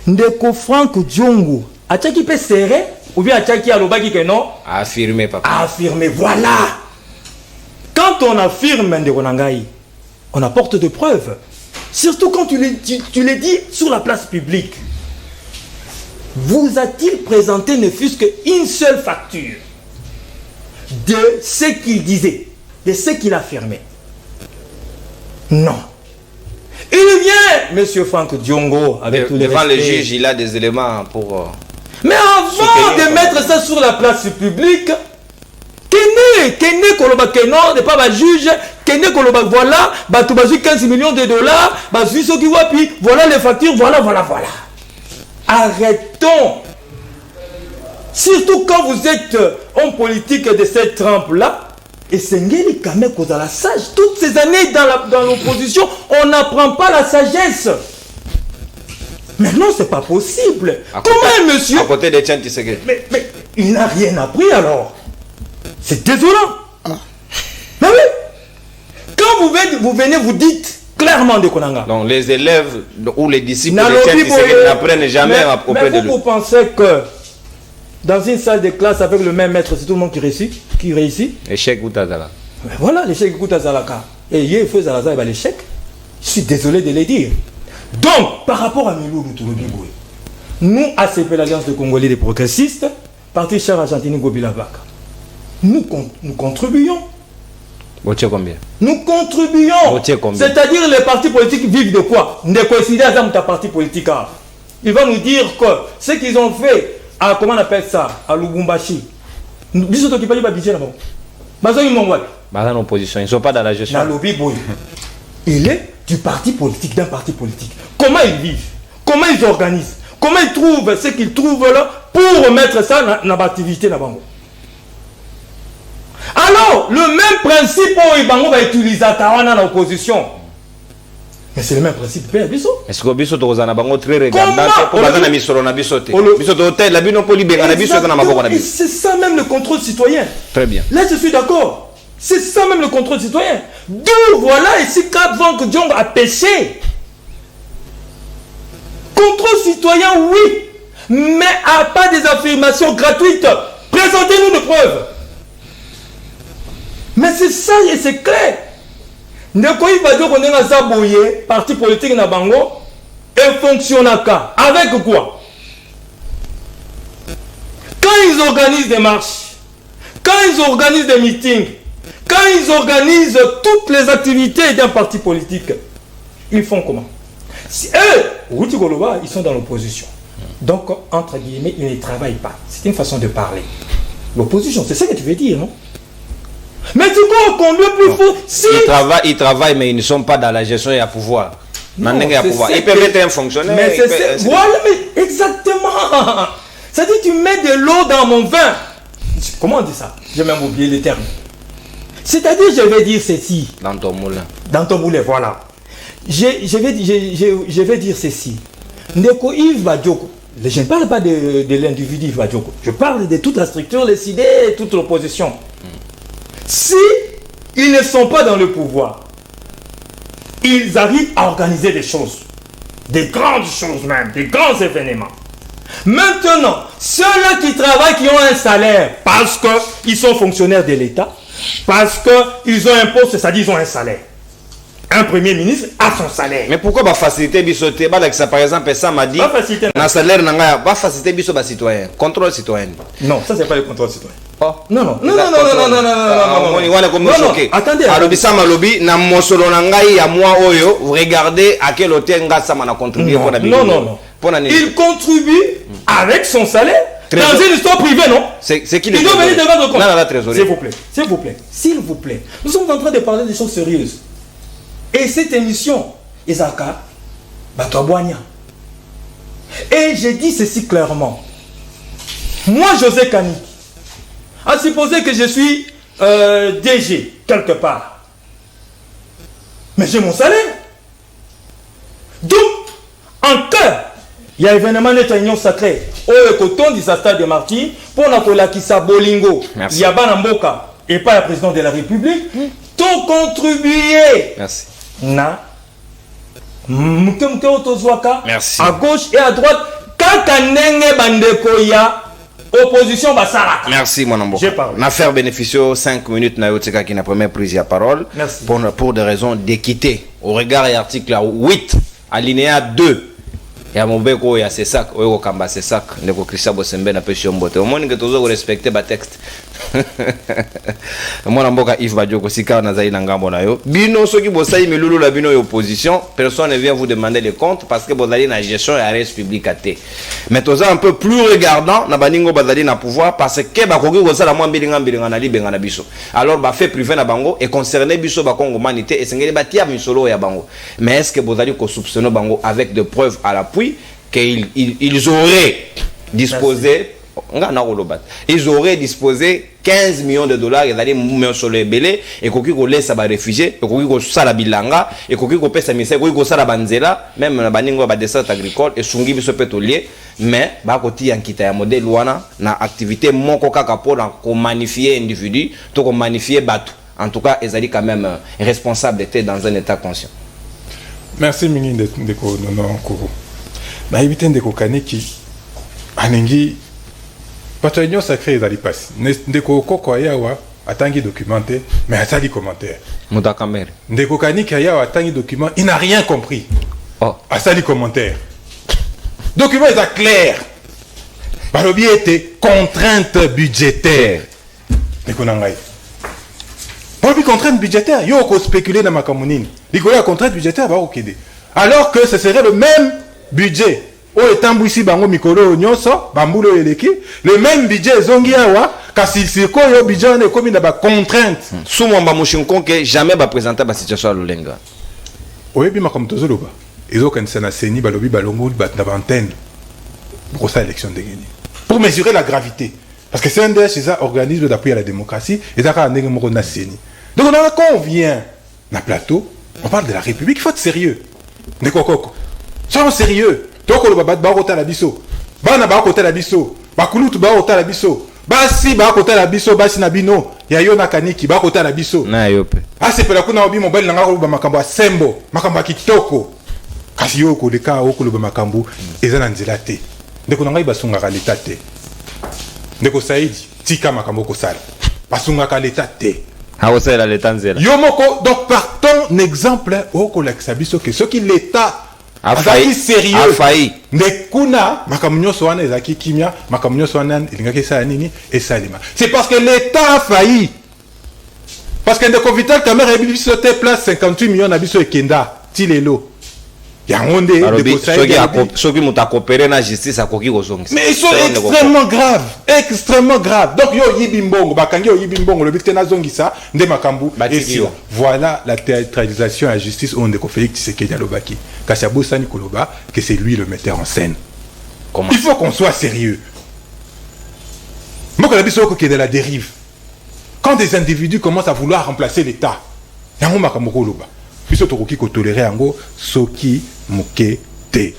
Ndeko Franck Diongo. Atchaki peut serrer ou bien Atchaki alobaki que non? Affirmer, papa. Affirmer, voilà. Quand on affirme Ndeko Nangai, on apporte des preuves. Surtout quand tu les dis sur la place publique. Vous a-t-il présenté ne fût-ce qu'une seule facture de ce qu'il disait, de ce qu'il affirmait? Non. Il vient, monsieur Franck Diongo, avec tout le devant respect. le juge, il a des éléments pour... Mais avant de mettre ça sur la place publique, Kene Koloba Keno, ne pas ma juge, Kene Koloba, voilà, tu as 15 millions de dollars, voilà les factures, voilà. Arrêtons. Surtout quand vous êtes en politique de cette trempe-là, et Sengeli Kame Kozala sage, toutes ces années dans l'opposition, on n'apprend pas la sagesse. Mais non, c'est pas possible. Comment un monsieur... À côté de Tchan Tshisekedi. Mais il n'a rien appris alors. C'est désolant. Mais oui. Quand vous venez, vous dites clairement de Konanga. Donc les élèves ou les disciples de Tchan Tshisekedi n'apprennent jamais auprès de lui. Mais vous pensez que dans une salle de classe avec le même maître, c'est tout le monde qui réussit? Échec ou Tazala. Mais voilà, l'échec ou Tazalaka. Et hier, il faut Zalaza et l'échec. Je suis désolé de le dire. Donc, par rapport à Milou Routoulobiboué, nous, ACP, l'Alliance de Congolais des progressistes, Parti Cher Argentini Gobilabaka, nous contribuons. Votiez combien? Nous contribuons. C'est-à-dire les partis politiques vivent de quoi? De coïncider avec ta parti politique. Ils vont nous dire que ce qu'ils ont fait à, comment on appelle ça, à Lubumbashi, ils sont occupés du budget là-bas. Ils sont en opposition, ils ne sont pas dans la gestion. Il est du parti politique, d'un parti politique. Comment ils vivent? Comment ils organisent? Comment ils trouvent ce qu'ils trouvent là pour mettre ça dans l'activité là-bas? Alors, le même principe où Ibango va utiliser dans l'opposition. Mais c'est le même principe. Est-ce que Biso Tozana Bango très regardant pour la mission na Bisote? Biso Hotel, la Bino Polibé, la Biso dans ma boca. C'est ça même le contrôle citoyen. Très bien. Là, je suis d'accord. C'est ça même le contrôle citoyen. D'où voilà ici Cap Franck Diongo a péché. Contrôle citoyen, oui, mais à pas des affirmations gratuites. Présentez-nous des preuves. Mais c'est ça et c'est clair. Ndeko il va dire qu'on est dans sa bouillée, parti politique na bango, et fonctionne avec quoi? Quand ils organisent des marches, quand ils organisent des meetings, Quand ils organisent toutes les activités d'un parti politique, ils font comment? Si eux, Ruti Goloba, ils sont dans l'opposition. Donc, entre guillemets, ils ne travaillent pas. C'est une façon de parler. L'opposition, c'est ça que tu veux dire, non? Mais tu crois qu'on le plus fort si... Ils travaillent, mais ils ne sont pas dans la gestion et à pouvoir. Non, Ils peuvent être un fonctionnaire. Mais voilà, mais exactement. Ça dit, tu mets de l'eau dans mon vin. Comment on dit ça? J'ai même oublié le terme. C'est-à-dire, je vais dire ceci. Dans ton moulin. Dans ton moulin, voilà. Je vais dire ceci. Ndeko Yves Badioko. Je ne parle pas de l'individu Yves Badioko. Je parle de toute la structure, les idées et toute l'opposition. Si ils ne sont pas dans le pouvoir, ils arrivent à organiser des choses. Des grandes choses même. Des grands événements. Maintenant, ceux-là qui travaillent, qui ont un salaire, parce qu'ils sont fonctionnaires de l'État, parce qu'ils ont un poste, c'est-à-dire qu'ils ont un salaire. Un premier ministre a son salaire. Mais pourquoi va faciliter bisoté? Ça par exemple, ça m'a dit. Dans salaire, va faciliter biso citoyen. Contrôle citoyen. Non, ça c'est pas le contrôle citoyen. Oh. Non. Attendez. Vous regardez à quel hôtel ça m'a contribué pour la vie. Non. Il contribue avec son salaire dans une histoire privée, non? C'est qui il doit venir de rendre compte. Non, la trésorerie. S'il vous plaît. Nous sommes en train de parler des choses sérieuses. Et cette émission, Isaka, Batoabouania. Et j'ai dit ceci clairement. Moi, José Kani, à supposer que je suis DG quelque part. Mais j'ai mon salaire. Donc, en cœur, il y a un événement de réunion sacrée. Au coton du stade de Martyrs, pour la Kissa Bolingo, il y a Banamboka et pas le président de la République, t'ont contribué. Merci. Merci. À gauche et à droite, opposition basara. Merci mon ambo. J'ai parlé. L'affaire bénéficio 5 minutes na yotika qui n'a première prise de parole. Merci. Pour des raisons d'équité. Au regard de l'article 8 alinéa 2. Et à mon beko ya c'est ça, oyo kamba c'est ça, ndeko Christian Bosembe na pesi mbote. Au moins que tozo respecter ba texte. Moi mboka Yves Badioko sika na zai na ngambo na yo. Bino soki bosai melulu la bino opposition, personne ne vient vous demander des comptes parce que bozali na gestion ya res publicité. Mais toza un peu plus regardant na baningo bazali na pouvoir parce que ba koki ko sala mwa mbilinga na libenga na biso. Alors ba fait privé na bango et concerné biso ba kongo manité et sengeli batia misolo ya bango. Mais est-ce que bozali ko soupçonner bango avec des preuves à l'appui qu'ils auraient disposé, ils auraient disposé 15 millions de dollars, ils allaient sur les belés, et qu'on laisse à réfugiés, et qu'on ça la bilanga, et qu'on pèse à misère, qu'on ça la banzela, même la baningo ba dessert agricole, et sungi biso pétrolier, mais bah côté en kita ya modèle wana na activité mon coca capo dans magnifier individu, tout qu'on magnifier bateau. En tout cas, ils allaient quand même responsables d'être dans un état conscient. Merci Mini Ndeko Nono Kourou. Na éviter Ndeko Kaneki aningi patronio sacré ezali pasi. Ndeko Koko yawa atangi documenté mais atali commentaire. Mutakamere. Ndeko Kaneki yawa atangi document, il n'a rien compris. Oh, asali commentaire. Document est clair. Balobi était contrainte budgétaire. Ndeko Nangai. Balobi contrainte budgétaire, yo ko spéculer na makamunini. Likolo ya contrainte budgétaire ba okede. Alors que ce serait le même budget. O etambu ici bango mikolo nyonso, bambulo eleki, le même budget zongi awa, kasi siko yo budget ne komi na ba contrainte. Soumwa ba mushinko que jamais ba présenter ba situation à Lulenga. Oyebi makambo tozoloba. Ezo kanisa na seni balobi balongo ba na antenne. Pour ça élection de gagner. Pour mesurer la gravité. Parce que c'est un des organismes d'appui à la démocratie et ça a ndenge moko na seni. Donc quand on vient na plateau, on parle de la République, il faut être sérieux. Ndekokoko. Soyons sérieux. Toko le babat ba kota la biso. Bana ba kota la biso. Ba kulutu ba kota la biso. Basi ba kota la biso basi na bino. Ya yo na kaniki ba kota la biso. Na yope. Ase pela kuna obi mobile nanga ko ba makambo sembo, makambo kitoko. Kasi yo ko leka o ko lo ba makambo ezana nzela te. Ndeko nanga basunga ka leta te. Ndeko Saidi tika makambo ko sala. Basunga ka leta te. Haosela leta nzela. Yo moko donc partons exemple o ko la biso que ce qui l'état a failli sérieux a failli ndekuna makamunyo soana ezaki kimia makamunyo soana elingaki sa nini et salima c'est parce que l'état a failli parce que ndeko Vital Kamerhe a biso te place 58 millions na biso ekenda tilelo yango nde ndeko soki moto akopere na justice akoki kozongisa. mais ils sont extrêmement graves donc yo yibi mbongo bakangi yo yibi mbongo lobi te na zongisa nde makambu et voilà la théâtralisation à justice on ndeko Félix Tshisekedi alobaki kasi abosani koloba que c'est lui le metteur en scène. Comment? Il faut qu'on soit sérieux. Moko na biso ko de la dérive. Quand des individus commencent à vouloir remplacer l'État, yango makambo koloba. Biso tokoki ko tolérer yango soki moke te.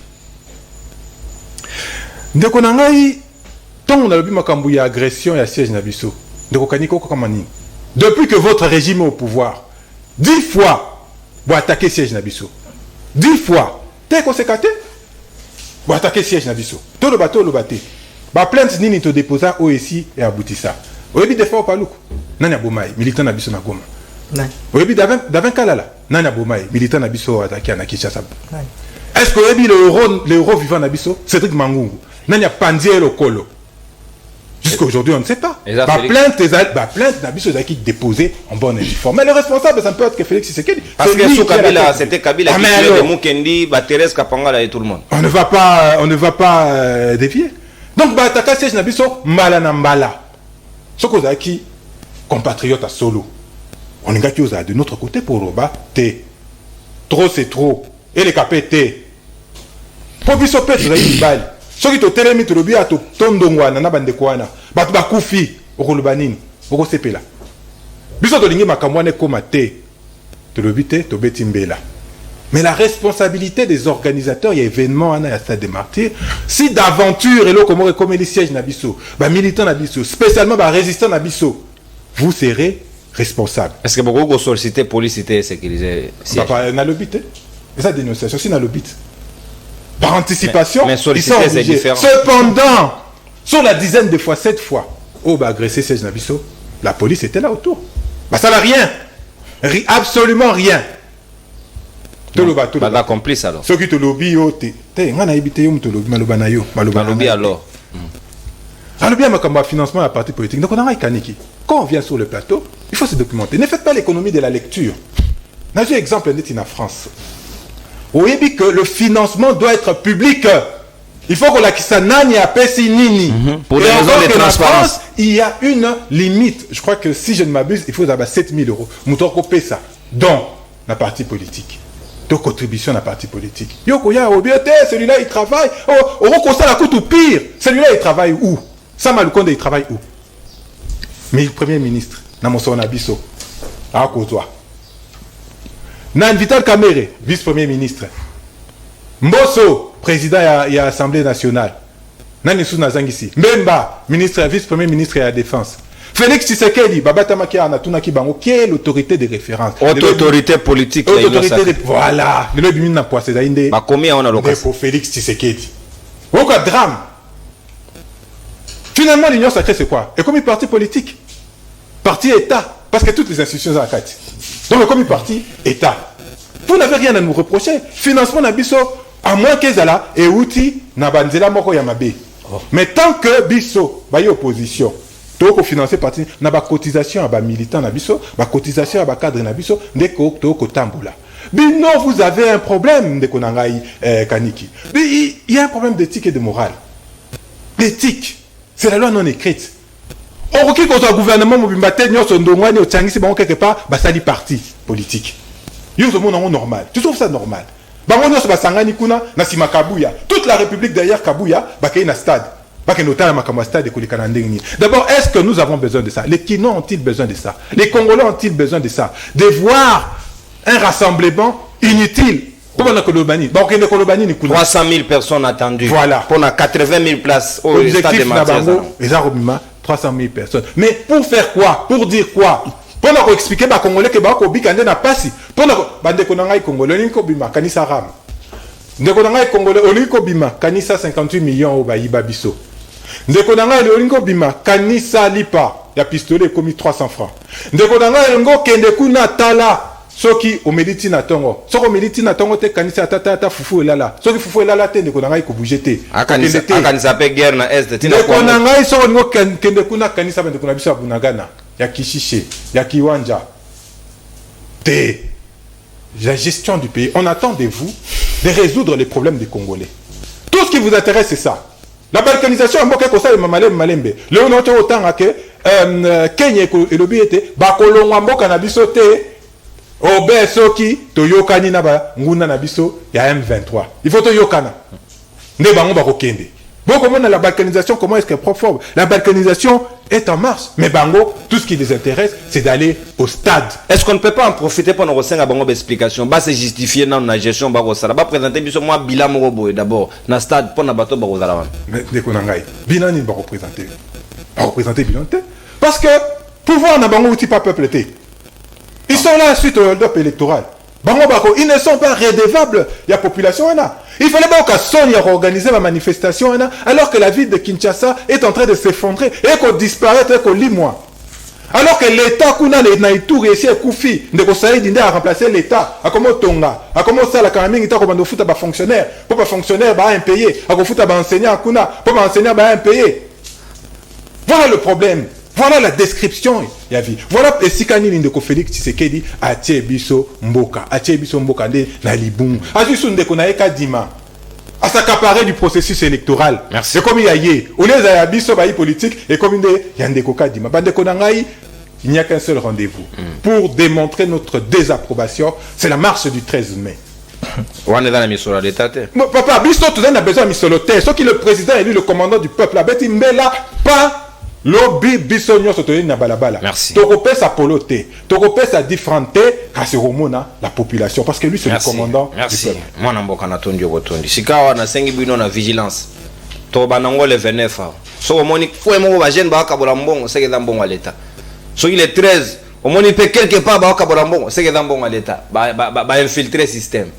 Ndeko na ngai ton na lobi makambo ya agression ya siège na biso. Ndeko kaniko ko kamani. Depuis que votre régime est au pouvoir, 10 fois vous attaquer siège na biso. 10 fois. T'es conséquenté? Vous attaquer siège na biso. Tout le bateau le baté. Ba plainte nini to déposa OSI et aboutissa. Oyebi des fois paluku. Nani abomai militant na biso na Goma. Nani. Oyebi davin kalala. Nani abomai militant na biso attaqué na Kinshasa. Nani. Est-ce que oyebi le héros vivant na biso Cédric Mangungu. Nani a pandier le colo. Jusqu'à aujourd'hui on ne sait pas. Ba plainte na biso qui déposé en bonne et due forme. Mais le responsable ça peut être que Félix Tshisekedi. Parce que sous Kabila c'était Kabila qui tuait Mukendi, Thérèse Kapangala et tout le monde. On ne va pas dévier. Donc ba attaquer siège na biso mbala na mbala. Soko zaki compatriote à solo. On est gâté de notre côté pour Roba T. Trop c'est trop. Et les capés T. Pour biso pète zaki bal. Soki to telemi to lobi ato tondongwa na bande kwana. Batu bakufi okolobanini. Oko sepela. Biso to lingi makamwane koma T. To lobi T to betimbela. Mais la responsabilité des organisateurs, il y a événement à la stade des martyrs. Si d'aventure, et là, comme les sièges Nabiso, militants Nabiso, spécialement résistants Nabiso, vous serez responsable. Est-ce que beaucoup de solliciter police et sécuriser siège? N'a le but, et ça dénonciation aussi n'a le but. Par anticipation, mais ils sont obligés. Cependant, sur la dizaine de fois, 7 fois, où agressé siège Nabiso, la police était là autour. Ça n'a rien. Absolument rien. Pas complice alors. Ceux qui te lobby, malobi alors. Alors bien ma financement à la partie politique. Donc on a Kaniki. Quand on vient sur le plateau, il faut se documenter. Ne faites pas l'économie de la lecture. J'ai un exemple net en France. Oui, que le financement doit être public. Il faut qu'on la nani à Pessinini. Pour des raisons de transparence. Il y a une limite. Je crois que si je ne m'abuse, il faut avoir 7 000 euros. Mouton paie ça. Dans la partie politique. De contribution à la partie politique. Yokoya, celui-là il travaille. Oh, la coûte ou pire. Celui-là il travaille où? Samalukonde il travaille où? Mais le premier ministre, Namoson Abisso, à Kozwa. Nan Vital Kamerhe, vice-premier ministre. Mbosso, président de l'Assemblée nationale. Nan Nissou Nazangisi. Mbemba, ministre, vice-premier ministre de la Défense. Félix Tshisekedi, Babata Makia Anatunaki Bango, qui est l'autorité de référence. Autorité politique. Autorité de... Voilà. Le bimine n'a pas c'est inde. Bah combien on a l'occasion? Pour Félix Tshisekedi. Aucun drame. Finalement, l'Union sacrée, c'est quoi? Et comme une parti politique. Parti État. Parce que toutes les institutions sont en quatre. Donc, comme une parti État. Vous n'avez rien à nous reprocher. Financement Nabiso, à moins qu'ils aient là, et outil, Nabanzela Moko Yamabe. Mais tant que Bisso, bah, y opposition. Toko financer parti na ba cotisation à ba militant na biso, ba cotisation à ba cadre na biso, ndeko toko tamboula. Bino vous avez un problème ndeko nangai kaniki. Il y a un problème d'éthique et de morale. L'éthique, c'est la loi non écrite. On requiert qu'on soit gouvernement mobimba tenyo son ndongwani au tangisi ba quelque part ba sali parti politique. Yo ce monde normal. Tu trouves ça normal? Ba on se ba sangani kuna na sima Kabuya. Toute la République derrière Kabuya ba kay na stade. D'abord, est-ce que nous avons besoin de ça? Les Kinois ont-ils besoin de ça? Les Congolais ont-ils besoin de ça? De voir un rassemblement inutile. 300 000 personnes attendues. Voilà. Pour 80 000 places au stade de Mathias. 300 000 personnes. Mais pour faire quoi? Pour dire quoi? Pour nous expliquer aux Congolais que Bako n'a pas si. Pour nous dire Congolais, Bima, Kanisa Ram. Ndeko nanga Congolais, Oliko Bima, Kanisa 58 millions au Baïba Bisso. Ndeko nanga Oliko Bima, Kanisa Lipa, ya pistolet commis 300 francs. Ndeko nanga Ngo Kendekuna Tala, Soki Omediti na Tongo. Soko Omediti na Tongo te Kanisa Tata Fufu Elala. Soki Fufu Elala te Ndeko nanga Ikobujete. Akanisa pe guerre na Est. Ndeko nanga Soko Ngo Kendekuna Kanisa Ndeko na Biso Abunagana, ya Kishishe, ya Kiwanja. de la gestion du pays. On attend de vous de résoudre les problèmes des Congolais. Tout ce qui vous intéresse, c'est ça. La balkanisation, malembe. Le on a autant que Kenya et le biete, bakolongwa mboka na biso te, obe soki toyokani na ba nguna na biso ya M23. Il faut toyokana. Ne bango bakokende. Bon, comment la balkanisation, comment est-ce qu'elle est profonde? La balkanisation est en marche. Mais Bango, tout ce qui les intéresse, c'est d'aller au stade. Est-ce qu'on ne peut pas en profiter pour nous recevoir une explication? Bah, c'est justifié dans la gestion, bah, présenter moi bilan Morobo d'abord, dans le stade, pour nous bateau, bah, mais dès qu'on a un bilan, il va représenter. Pas représenter bilan. Parce que, pouvoir n'a pas peuple. Ils sont là suite au hold-up électoral. Ils ne sont pas redevables. Il y a population. Il fallait pas que Sonia organise ma manifestation alors que la ville de Kinshasa est en train de s'effondrer et qu'on disparaît et qu'on lit moi. Alors que l'État kuna na tout réussi à Koufi, ne Saïd a remplacé l'État. À comment Tonga, à comment ça la Kaming est à foutre à fonctionnaire, pour pas fonctionnaire bah impayé, à foutre à enseignant kuna, pour pas enseignant bah impayé. Voilà le problème. Voilà la description, Yavi. Voilà le Sikani Lindeko Félix Tshisekedi a Tiebiso Mboka. A Tiebiso Mboka de Nalibung. A Jusunde Konaeka Dima. À s'accaparer du processus électoral. Merci. C'est comme il y a yé. Au lieu d'aller biso baï politique et comme il y a Ndeko Kadima. Bande Konangaï, il n'y a qu'un seul rendez-vous. Pour démontrer notre désapprobation, c'est la marche du 13 mai. On est dans la mission de l'État. Papa, biso tout a besoin de misoloté. Sauf que le président est lui le commandant du peuple. Abeti Mbela, pas. Lobi bisonyo sotoye na balabala. Merci. Tokopé sa poloté. Tokopé sa différente kaseromona la population parce que lui c'est le commandant du peuple. Moi namboka na tondi otondi. Sikawa na sengi bino na vigilance. To banango le 29. So omoni fo mo ba jeune ba kabola mbongo seke da mbongo à l'état. So il est 13. Omoni peut quelque part ba kabola mbongo seke da mbongo à l'état. Ba infiltrer système.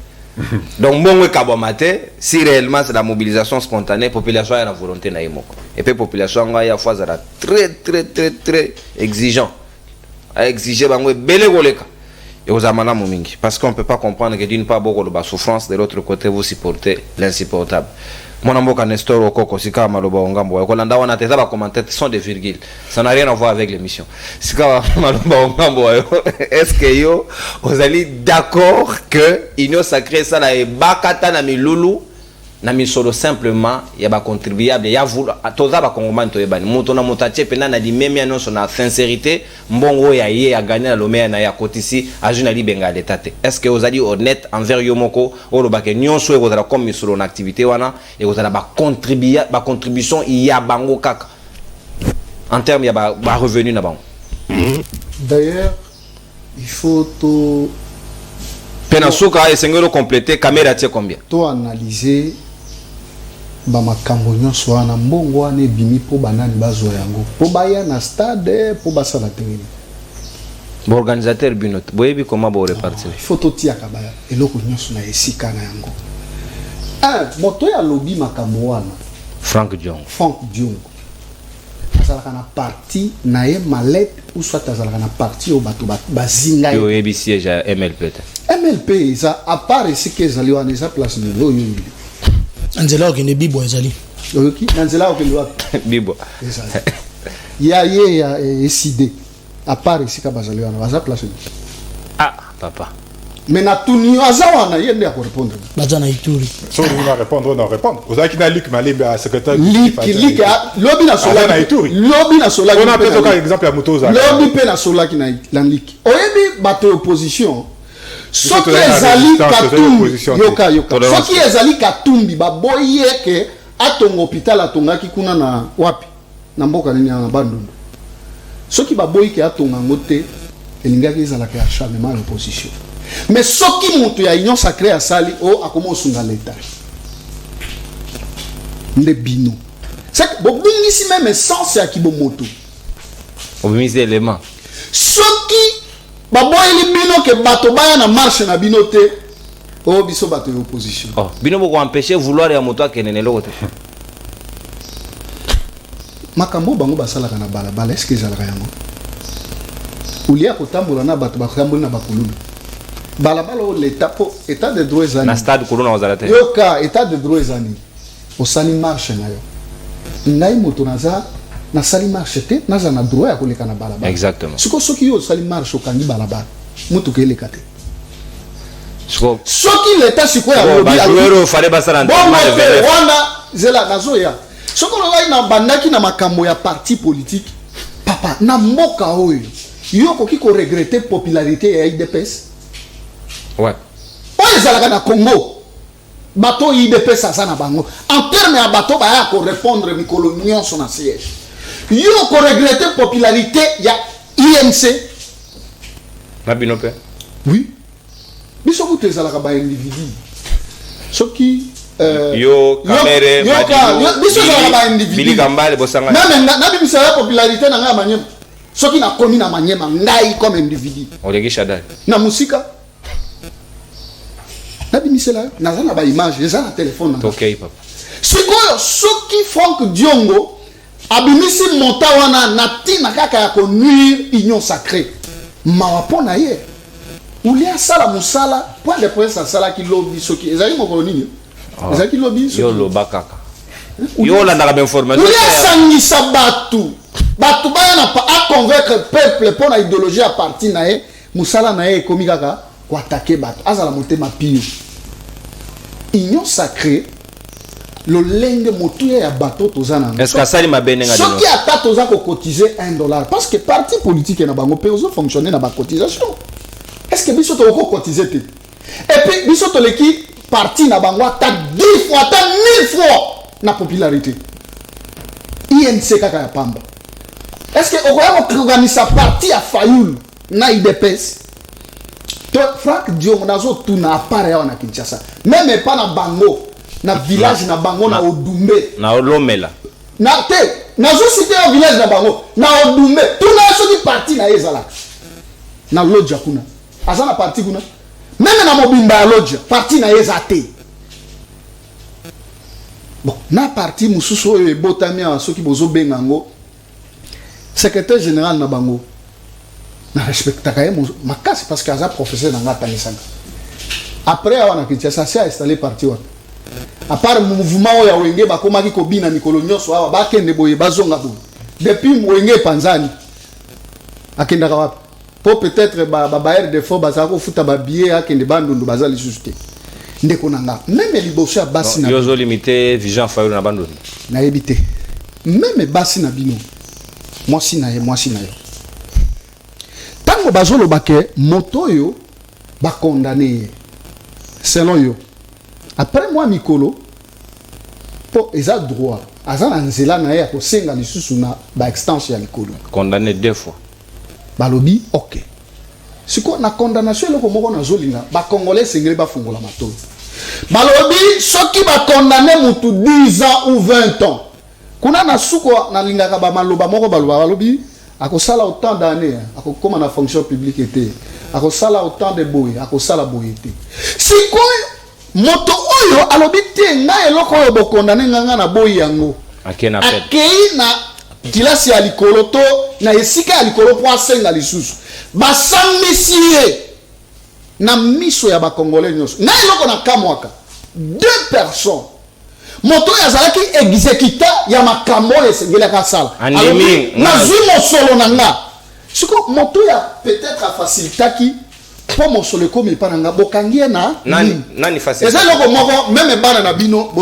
Donc bon kabomate si réellement c'est la mobilisation spontanée population a la volonté na yemoko et puis population a ya fois très exigeant à exiger bango belé goleka et aux amana momingi parce qu'on peut pas comprendre que d'une part beaucoup de souffrance de l'autre côté vous supportez l'insupportable. Mon amboka Nestor Okoko sika maloba ongambo ko landa wana teza ba commenter sont des virgules ça n'a rien à voir avec l'émission sika maloba ongambo est-ce que yo vous allez d'accord que union sacrée ça la bakata na milulu na misolo simplement ya ba contribuable ya vulu toza ba kongomani to yebani moto na motache pena na dimemi annonce na sincérité mbongo ya ye a gagné na lomé na ya kotisi a journali benga l'état. Est-ce que vous allez honnête envers yomoko o lo ba ke nyonso e kozala comme misolo na activité wana et kozala ba contribution ya bango kaka en termes ya ba revenu na bango. D'ailleurs, il faut tout Penasuka et sengelo compléter caméra tie combien? To analyser ba makambo nyonso wana mbongo wana ebimi po banani bazo yango po baya na stade po basala terrain. Bon organisateur binot boyebi comment bo répartir? Il faut totia kabaya eloko nyonso na esika na yango. Moto ya lobby makambo wana Frank Diong. azalaka na parti na ye malette ou soit azalaka na parti o bato bazinga yo yebi siège à MLP. MLP ça à part ici que ezali wana eza place de yo yo Anzela okende bibo ezali. oyoki nanzela okende wapi Bibo. ezali ya ye ya décidé à part ici ka bazali wana baza place Ah papa. mais na tuni aza wana ye nde répondre Baza na Ituri. So on va répondre, on va répondre. Vous avez qui n'a Luc Malembe à secrétaire. Luc lobby na sola lobby na sola on a pris par exemple à Mutoza. lobby pe na sola ki na lanlik oyebi bato opposition soki ezali katumbi yoka soki ezali katumbi baboyi eke atonga hôpital atongaki kuna na wapi na mboka nini ya bandundu soki baboyi ke atonga ngo te elingaki ezalaka ya charmement ya opposition mais soki moto ya union sacrée asali o akoma osunga leta nde bino c'est bobungisi même essence ya kibomoto Obimisi élément. soki baboyeli bino ke bato baya na marche na bino te o biso bato ya opposition. Oh, bino boko empêcher vouloir ya moto akenene lokote. Makambo bango basalaka na balabala est-ce que ezalaka yango ulia kotambola na bato batambola na bakululu balabala o l'état po état de droit ezali Na stade kuluna ozalate. yoka état de droit ezali osali marche na yo ngai moto naza nasali marche te naza na droit ya koleka na balabala. Exactement. Siko soki yo osali marche okangi balabala mutuka eleka te Siko soki l'état sikoyo bon, alobi joueur au fallait basala bongo entraînement de te 29. wana zela nazoya soki ololai na bandaki na makambo ya parti politique papa na mboka oyo yo okoki koregrete popularité ya idps Ouais. oyo ezalaka na congo bato idps aza na bango en terme ya bato baya korépondre mikolo nyonso na siège yo koregrete popularité ya inc Mabino pe. oui biso kutu ezalaka baindividu soki Yo Kamere biso ezalaka baindividu Billy Kambale bosanga. nabimisa ya popularité na ngai ya manyema soki nakomi na manyema ngai comme individu Olegi Shadal. na musika nabimisela yo naza na baimage eza na telefone na Okay papa. sikoyo soki Franck Diongo abimisi monta wana na ntina kaka ya konuire union sacrée mawa mpo na ye uli asala mosala point de presse asalaki lobi soki ezalaki mokolo nini ezalaki lobi Yo loba kaka. Yo landaka ba information. uli asangisa bato baya na aconvaincre peuple mpo na idéologie ya parti na ye mosala na ye ekomi kaka koatake bato azala motema pio union sacrée lolenge motuya ya bato toza na Est-ce que asali mabene nga dino? soki ata toza kokotize $1 parce que parti politique na bango mpe ozofonctionne na bacotisation est ce que biso tokokotize te et puis biso toleki parti na bango ata 10 fois ata 1000 fois na popularité inc kaka ya pamba est ce que okoya koorganisa parti ya fayulu na idps to Franck Diongo nazotuna apare yawa na Kinshasa même epa na bango na village na bango na Odumbe Na olomela. na te nazosite yo village na bango na Odumbe tuna soki parti na ezala na lodja kuna aza na parti kuna même na mobimba ya lodja parti na eza te bon na parti mususu oyo ebotami awa soki bozobenga ngo secrétaire général na bango na respectaka ye makasi parce que aza professeur na nga atangisanga après awa na Kinshasa si installé parti wana à part mouvement oyo ya wenge bakomaki kobina mikolo nyonso awa bakende boye bazonga boye depuis wenge epanzani akendaka wapi po peut-être babaere de fort bazala kofuta babillet akende bandundu baza lisusu te ndeko na nga meme liboso ya basi na Yo zo limité vision Fayulu na banduni. nayebi te meme basi na bino mwasi na yo ntango bazoloba ke moto oyo bakondane ye selon yo après moi mikolo po eza droit aza na nzela na ye ya kosenga lisusu na baextension ya likolo Condamné 2 fois. balobi ok siko na condamnation eloko moko nazolinga bakongolais esengeli bafungola matoi balobi soki bakondane mutu 10 ans ou 20 ans kuna na suko nalingaka bamaloba moko balobi akosala autant d'années akokoma na fonction publique te akosala autant de boye akosala boye te sikoyo moto oyo alobi te ngai eloko oyo bokondane nganga na boyi yango akei na kilasi ya likolo to na esika ya likolo po asenga lisusu basambisi ye na miso ya bakongolais nyonso ngai eloko na kamwaka 2 personnes moto oyo azalaki exécuta ya makambo oyo esengelaka asala nazwi mosolo na nga siko moto oyo peut-être afacilitaki po mosolo ekomi epa na nga bokangi ye na nani facilitateur eza eloko moko meme bana na bino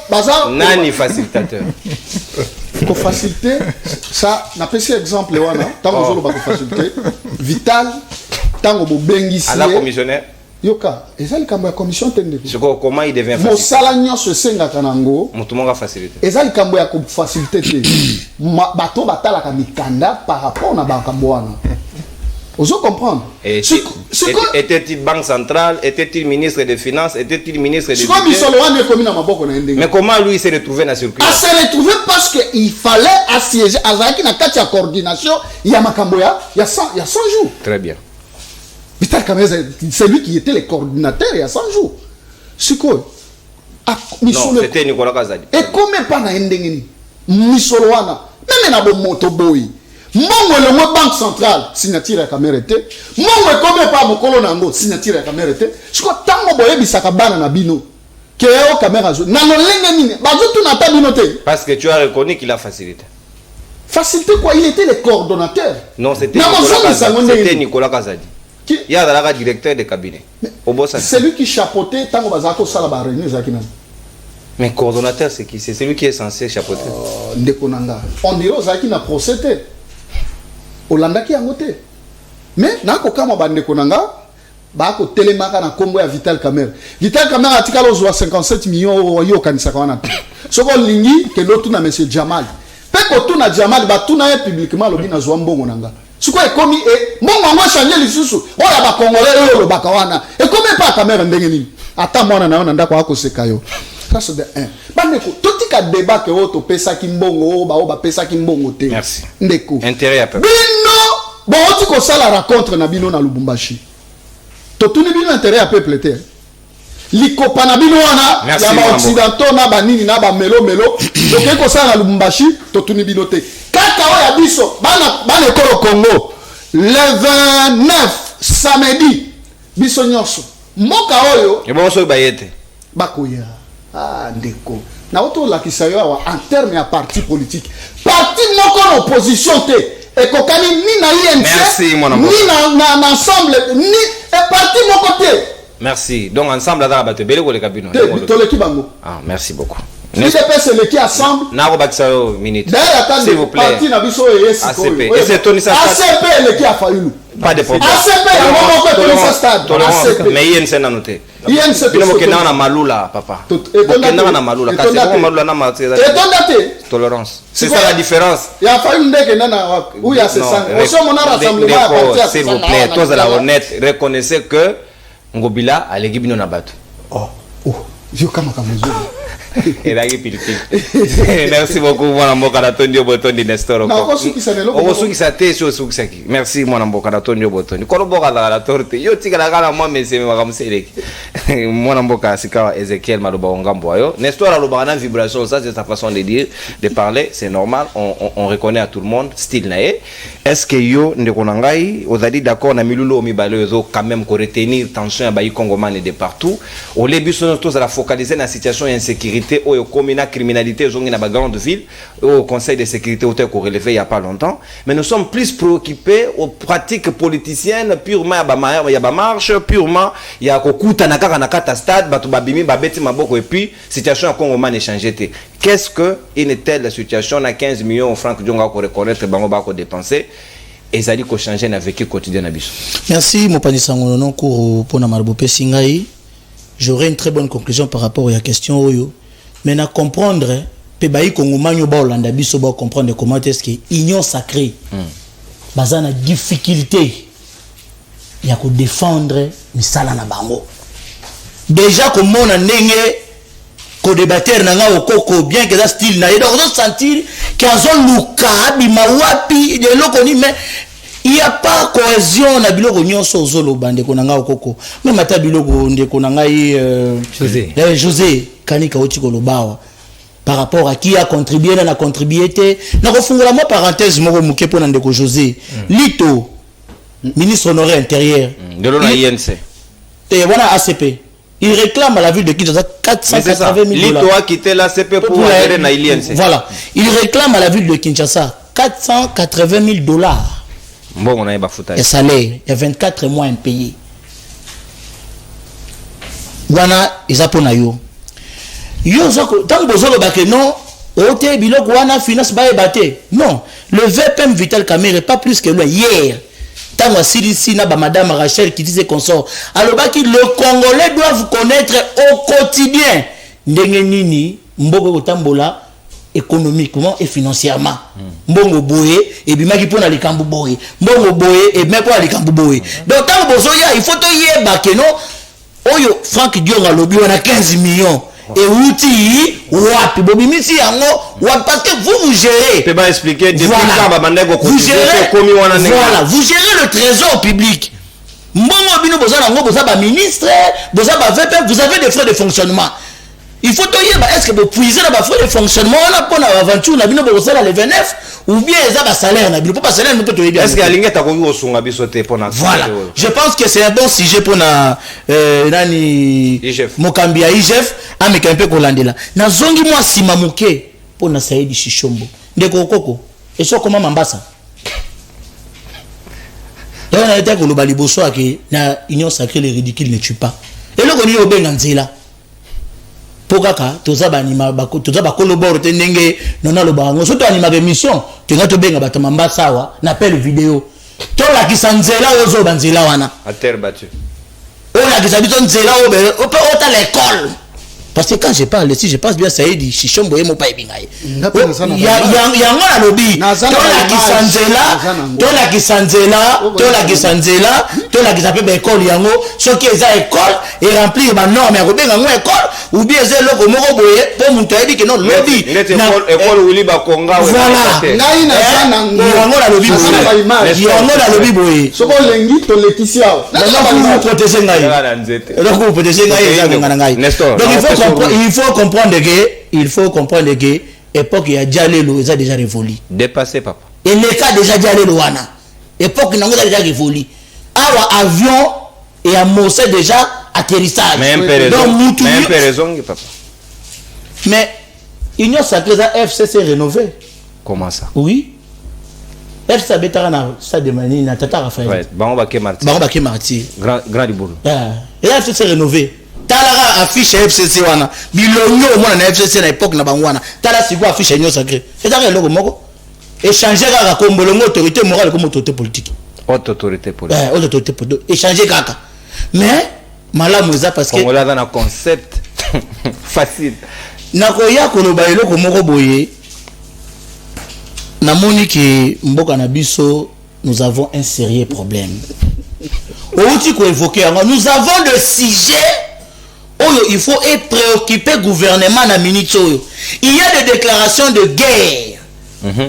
baza nani facilitateur kofacilite ça napesi exemple wana ntango ozoloba kofacilite vital ntango bobengisi ala commissionnaire yoka eza likambo ya commission te ndeko siko comment il devient facilitateur mosala nyonso esengaka nango motu moko facilité eza likambo ya kofacilite te bato batalaka mikanda par rapport na bakambo wana ozo comprendre était-il banque centrale, était-il ministre des finances, était-il ministre des mais comment lui s'est retrouvé dans ce circuit? Il s'est retrouvé parce qu'il fallait assiéger Azaki na kati ya coordination ya makambo ya 100 jours. Très bien. C'est lui qui était le coordinateur il y a 100 jours. C'est quoi? Non, c'était Nicolas Kazadi. Et comment pas na ndengeni? Misolo wana. Même na bo moto boy. Mongo le mo banque centrale signature ya caméra te. Mongo comme pas mokolo nango signature ya caméra te. Siko tango boye bisaka bana na bino. Que yo caméra zo. Na lolenge nini? Bazo tu na ta bino te. Parce que tu as reconnu qu'il a facilité. Facilité quoi? Il était le coordonnateur. Non, c'était Nicolas Kazadi. Il y a le directeur de cabinet. C'est lui qui chapeautait tant que Bazako Salaba réunion Zakinan. Mais coordonnateur, c'est qui? C'est celui qui est censé chapeauter. Ndekonanga. On dirait Zaki n'a procédé. Olanda qui a ngoté. Mais nako kama ba Ndekonanga ba ko télémaka na kombo ya Vital Kamerhe. Vital Kamerhe atikalo zo 57 millions yo kanisa kwa na. Soko lingi ke lotu na monsieur Jamal. Pe ko tu na Jamal ba tu na publiquement lobi na zo mbongo nanga. Siko ekomi e mbongo ngo changer lisusu. Oya ba congolais yo lo bakawana. E comme pas Kamerhe ndenge nini. Ata mwana na ndako akoseka yo. Ça c'est de 1. Bandeko, tout ka débat que auto pesa kimbongo ba pesa kimbongo te. Merci. Ndeko. Intérêt à peu. Bino, bon tu ko sala rencontre na bino na Lubumbashi. To tuni bino intérêt à peuple te. Liko na bino wana ya ba occidentaux na ba nini na ba melo. Donc ko sala na Lubumbashi, to tuni bino te. Kaka o ya biso bana ko Congo. Le 29 samedi biso nyonso. Moka oyo. Et bon so bayete. Bakoya. Ah, ndeko. Na auto la kisayo en termes ya parti politique. Parti moko en opposition te. Et kokani ni na INC. Merci mon amour. Ni na ensemble ni et parti moko te. Merci. Donc ensemble là ba te belé ko le cabinet. To le kibango. Ah, merci beaucoup. Ni de pèse le qui ensemble. Na ko bakisa minute. S'il vous plaît. Parti na biso yesi ko. ACP. Et c'est Tony ça. ACP le qui a fallu. Pas de problème. ACP ya moko ko Tony stade. ACP. Mais INC na noté. INC bino mokenda na malula papa. Mokenda na malula kasi ko malula na mateza. Tolérance. C'est ça la différence. Il a fallu ndeke na où il y a ce sang. On se mon rassemblement à partir. S'il vous plaît, tous à la honnête, reconnaissez que Ngobila a l'équipe na batu. Oh. Yo kama kamezo. Merci beaucoup mon amboka na Tondio Botondi Nestor. Merci mon amboka na Tondio Botondi. Koloboka la torte. Yo tika la kala moi mese makamseleki. Mon amboka sika Ezekiel Maloba Ngambo ayo. Nestor a lobana vibration, ça c'est sa façon de dire, de parler, c'est normal, on reconnaît à tout le monde style nae. Est-ce que yo ndekonangai ozali d'accord na milulo mibalo zo quand même ko retenir tension ya bayi congomane de partout. Au début tous à la focaliser na situation d'insécurité au communauté criminalité aux na ba grande ville au conseil de sécurité au tel qu'on relevé il y a pas longtemps, mais nous sommes plus préoccupés aux pratiques politiciennes purement il y a ba marche purement il y a kokuta na kaka na kata stade batu babimi babeti maboko et puis situation congomane changer té. Qu'est-ce que une telle situation na 15 millions de francs djonga ko reconnaître bango ba ko dépenser et ça dit ko changer na vécu quotidien na biso. Merci mon pani sangono non cours pour na marbope singai. J'aurai une très bonne conclusion par rapport à la question oyo. Mais na comprendre pe bayi kongomanyo ba Olanda biso ba comprendre comment est-ce que union sacrée bazana difficulté ya ko défendre misala na bango. Déjà comment on a ndenge ko débattre na nga okoko bien que ça style na donc on sentir qu'azo luka bi mawapi de lokoni mais il n'y a pas cohésion na biloko nyonso zolo bande konanga okoko même ata biloko ndeko nanga José Kanika otiko lobawa par rapport à qui a contribué na contribué te na kofungola mo parenthèse moko muke pona ndeko José Lito ministre honoré intérieur de l'ONU INC et voilà ACP il réclame à la ville de Kinshasa 480 000 $. Lito a quitté l'ACP pour aller na INC. Voilà, il réclame à la ville de Kinshasa 480 000 $. Bon, on a un bafoutage. Et salaire, il y a 24 mois impayés. Wana, ils apprennent à yo. Yo, tant que vous avez non, ote bilok wana finance ba ebate. Non, le VPM Vital Kamerhe pas plus que lui hier. Tant que Sirisi na ba madame Rachel qui disait consort. Alors baki le Congolais doivent connaître au quotidien ndenge nini mboko kotambola économiquement et financièrement. Mbongo boye et bimaki pona likambu boye. Mbongo boye et même pour likambu boye. Donc tant que bozoya il faut to yeba que non oyo Franck Dionga lobi on a 15 millions. Et outil wapi bobimisi yango wapi parce que vous gérez. Tu peux expliquer depuis quand vous gérez voilà, vous gérez le trésor public. Mbongo bino bozana ngo boza ba ministre, boza ba VP, vous avez des frais de fonctionnement. Il faut te dire, est-ce que vous puisez dans les frais de fonctionnement on a pour l'aventure, on a bien le salaire le 29 ou bien ils ont un salaire, on a bien pas salaire, nous peut te dire. Est-ce que la ligne est à au son bisoté pour la. Voilà. Je pense que c'est un bon sujet pour na nani Mokambia IGF, ameka un peu kolandela. Na zongi moi simamuke pour na Saïdi Shishombo. Ndeko koko. Et ça comment Mambasa. on a été que le baliboso a que la union sacrée les ridicules ne tue pas et le connu au benganzela pour kaka toza banima bako toza bakoloboro te ndenge nona lo bango surtout anima émission tenga to benga bato mamba sawa na appel vidéo to la kisanzela ozo banzela wana à terre battue on la kisabiso nzela o peut ota l'école parce que quand je parle si je passe bien ça dit chichombo yemo pa ebingaye ya ngona lobi to la kisanzela to la kisape école yango soki eza école et remplir ba norme ya kobenga ngo école ou bien c'est loko moko boye pour muto yebi que non lobi école uli ba konga voilà ngai na sana yango la lobi boye soko lengi to letisia donc vous protéger ngai donc vous protéger ngai eza ngana ngai donc il faut comprendre que époque ya Dialelo est déjà révolue dépassé papa et le cas déjà Dialelo wana époque nango déjà révolue awa avion et amorcé déjà atterrissage donc même raison papa mais union sacrée FCC rénové comment ça oui FCC betara na stade de Mani na Tata Raphaël ouais bango baké martyr grand libolo et FCC rénové talara affiche FCC wana bilonyo mona na FCC na époque na bangwana tala siko affiche union sacrée et ça loko moko échanger kaka kombolongo autorité morale comme autorité politique autorité politique échanger kaka mais malamu eza parce que on l'a dans un concept facile nakoya koloba eloko moko boye namoni ke mboka na biso nous avons un sérieux problème outi ko évoquer nous avons le sujet oyo il faut être préoccupé gouvernement na minute oyo il y a des déclarations de guerre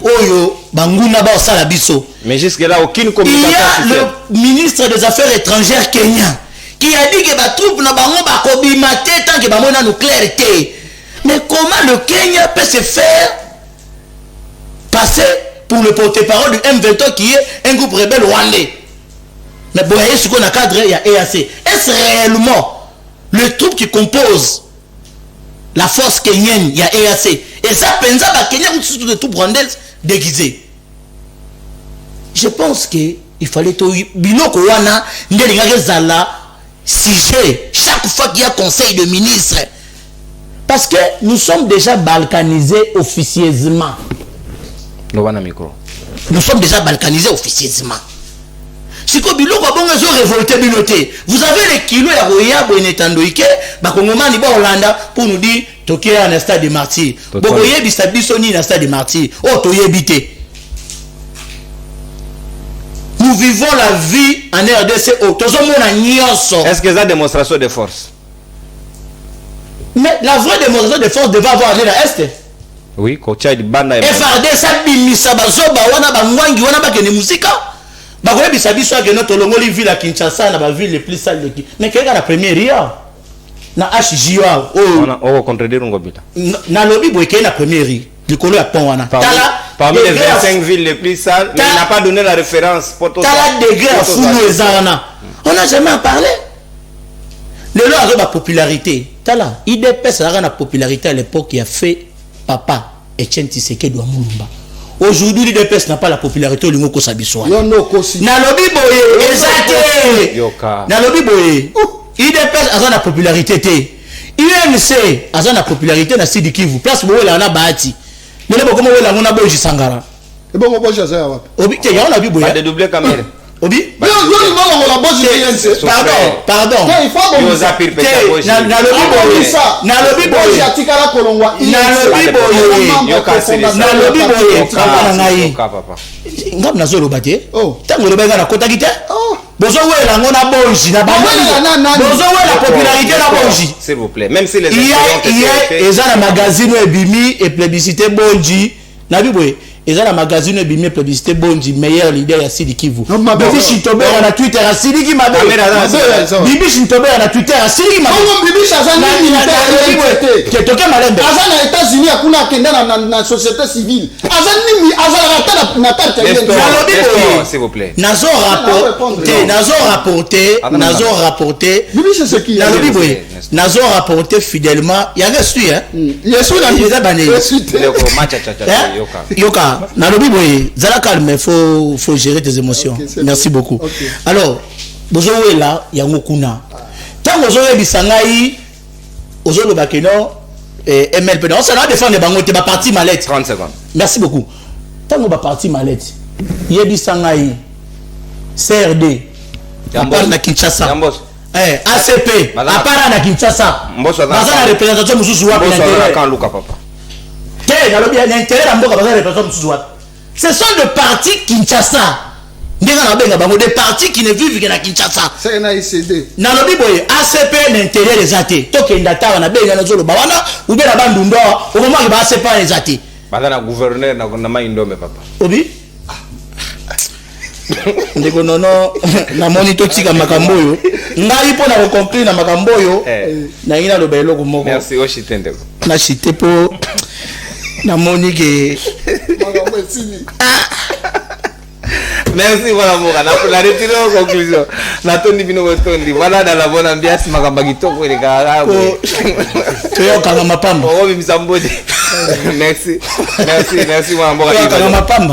oyo banguna ba osala biso mais jusque là aucune communication il y a le ministre des affaires étrangères kenyan qui a dit que ba troupe na bango ba kobima te tant que ba mona nucléaire té mais comment le Kenya peut se faire passer pour le porte-parole du M23 qui est un groupe rebelle rwandais mais bon est-ce qu'on a cadre il y a EAC est-ce réellement le troupe qui compose la force kenyenne, il y a EAC. Et ça, pensa ba Kenya ou surtout de tout rwandais déguisé. Je pense que il fallait tout biloko wana ndelinga zala sujet chaque fois qu'il y a conseil de ministre. Parce que nous sommes déjà balkanisés officieusement. Nous sommes déjà balkanisés officieusement. Si ko biloko bongo zo révolté binoté. Vous avez les kilos ya roya bonetandoike ba kongomani ba Hollanda pour nous dire tokia un stade de martyr. Boko yebi biso ni na stade de martyr. Oh to yebité. Nous vivons la vie en RDC au tozomona nyonso. Est-ce que ça démonstration de force? Mais la vraie démonstration de force devait avoir lieu à Est. Oui, kocha di banda FRD ça bimisa bazoba wana bangwangi wana bakene musika. Bakoye bisabiso ke notre longoli ville à Kinshasa na ba ville les plus sales de qui. Mais keka la première ria na HJA on contredire ngobita. Na lobby boyeke na première ria. Likolo ya pont wana. Parmi les 25 villes les plus sales, mais il n'a pas donné la référence pour tout ça. Tala degré à founou ezana. On n'a jamais parlé. Le lot a la popularité. Tala, IDPS a la popularité à l'époque qui a fait papa Etienne Tshisekedi wa Mulumba. Aujourd'hui, l'IDPS n'a pas la popularité au Lingo Kosabisoa. Non, non, Kosi. Nalobi Boye, exacté. Nalobi Boye. IDPS a la popularité. UNC a la popularité na Sidi Kivu. Place Boye la na Bahati. Mais le comment la mona Boye Sangara. Et bon, moi, j'ai ça. Obi, tu as Boye. Pas de double caméra. Obi. Non, la bosse du Pardon. Il faut bon. Nalobi Boye. Nalobi Boye. Atikala Kolongwa. Nalobi Boye. Ngam na zolo bate. Oh. Tango lobenga na kota kite. Oh. Bozo wela ngona bonji na bango. Bozo wela popularité na bonji. S'il vous plaît. Même si les il y a eza na magazine ebimi et plébiscité bonji. Na biboye. Eza na magazine ebimi plébiscité bonji meilleur leader ya Sidi Kivu. Bibi Shintobe na Twitter ya Sidi Kivu mabe. Bibi Shintobe na Twitter ya Sidi Kivu. Comment Bibi Shazani militaire. Ketoke malembe. Azana aux États-Unis akuna kenda na société civile. Azani azana na carte s'il vous plaît. Nazo rapporté. Bibi c'est ce qui Nazo rapporté fidèlement. Il y a reçu hein. Je suis là. Yoka. Nalobi boye, zala calme, faut gérer tes émotions. Okay, merci beaucoup. Okay. Alors, bozo là, yango kuna. Tant bozo bisangai, ozo le bakeno MLP. On s'en a défendre bango te ba parti mallette. 30 secondes. Merci beaucoup. Tant ba parti mallette. Yebisangai CRD. Apart na Kinshasa. ACP. Apart na Kinshasa. Baza na représentation mususu wapi na intérêt. Quand Luka papa. Il y a intérêt à ce sont des partis Kinshasa. Des partis qui ne vivent que à Kinshasa. C'est un AICD. Nalobi boye ACP n'intérêt les athées. Tokenda tawa na benga na zolo bawana ou bien la bandundo au moment que ba ACP les athées. Bala na gouverneur na maindome papa. Obi ndeko nono na monito tika makamboyo ngai pona ko conclure na makamboyo na ina lo belo ko moko. Merci oshitende. Na chité po na monique. Merci voilà mon gars. La retiré en conclusion. Na tondi bino tondi. Voilà dans la bonne ambiance makambagito ko les gars. Tu es au mapamba. Oh bimsambodi. Merci. Merci mon bon gars.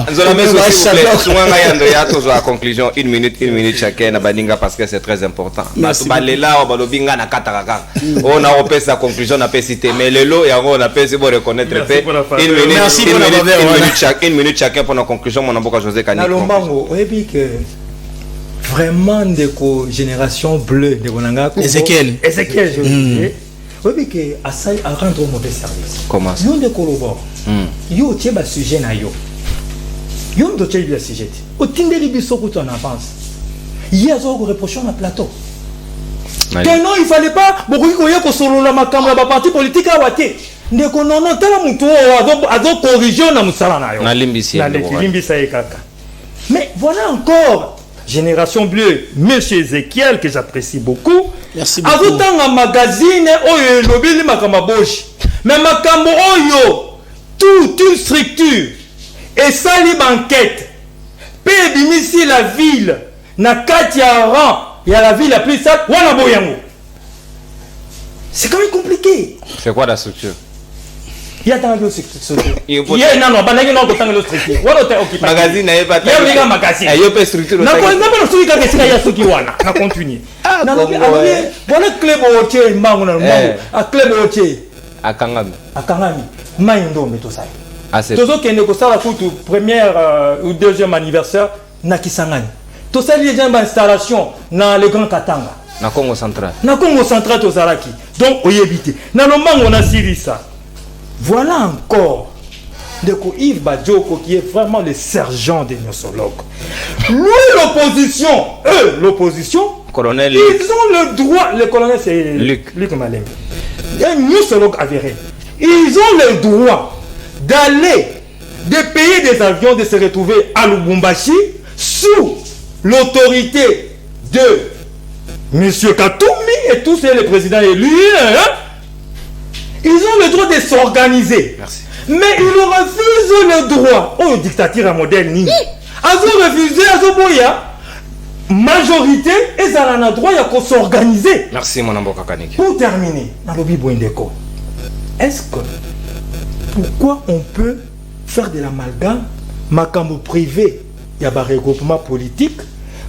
Nzola meso s'il vous plaît. Soumanga yando ya tozo à conclusion 1 minute chacun na baninga parce que c'est très important. Balela o balobinga na katakaka. On a repensé la conclusion na pesité mais le lot et on a pensé pour reconnaître fait 1 minute chacun pour la conclusion mon amboka José Kani. Oui, que vraiment de génération bleue de Bonanga. Ezekiel, je veux dire. Oui, que à ça à rendre un mauvais service. Comment ça? Nous de collabore. Yo tiens bas sujet na yo. Yo ndo tiens bien sujet. Au tindeli biso ko en avance. Hier zo ko reprocher na plateau. Que non, il fallait pas beaucoup ko yeko solo la makambo ba parti politique a waté. Ndeko non tala mutu azo corriger na musala na yo. Na limbisi. Na limbisa e kaka. Mais voilà encore, génération bleue, monsieur Ezekiel, que j'apprécie beaucoup. Merci beaucoup. Ajoutant un magazine, oyo lobili makamaboshi. Mais makambo oyo, toute une structure, et ça libre enquête. Paix bimisi la ville, na katia rang, il y a la ville la plus sale, wana boyango. C'est quand même compliqué. C'est quoi la structure? Il y a dans le structure. Il y a non, banagi non dans le structure. Voilà t'es occupé. Magazine n'est pas. Il y a un magazine. Il y a pas structure. Na ko na pas structure que c'est ya soki wana. Na continue. Na voilà club oche mbango na mbango. A club oche. Akangami. Akangami. Maindo meto sai. Assez. Tozo kende ko sala kutu première ou deuxième anniversaire na Kisangani. To sali déjà une installation dans le Grand Katanga. Na Congo central. Na Congo central to zaraki. Donc oyebité. Na no mbango na Sirisa. Voilà encore de Yves Badioko qui est vraiment le sergent des nosologues. Lui, l'opposition, eux, l'opposition, colonel ils ont le droit, le colonel c'est Luc Malem, un nosologue avéré, ils ont le droit d'aller, de payer des avions, de se retrouver à Lubumbashi sous l'autorité de M. Katoumi et tous les présidents élus. Ils ont le droit de s'organiser. Mais ils refusent le droit. Oh, dictature à modèle ni. Ils ont refusé, ils ont boya. Majorité, ils ont le droit de s'organiser. Merci, mon amboka Kaniki. Pour terminer, Nalobi Boindeko, est-ce que pourquoi on peut faire de l'amalgame, makambo privé, il y a un regroupement politique,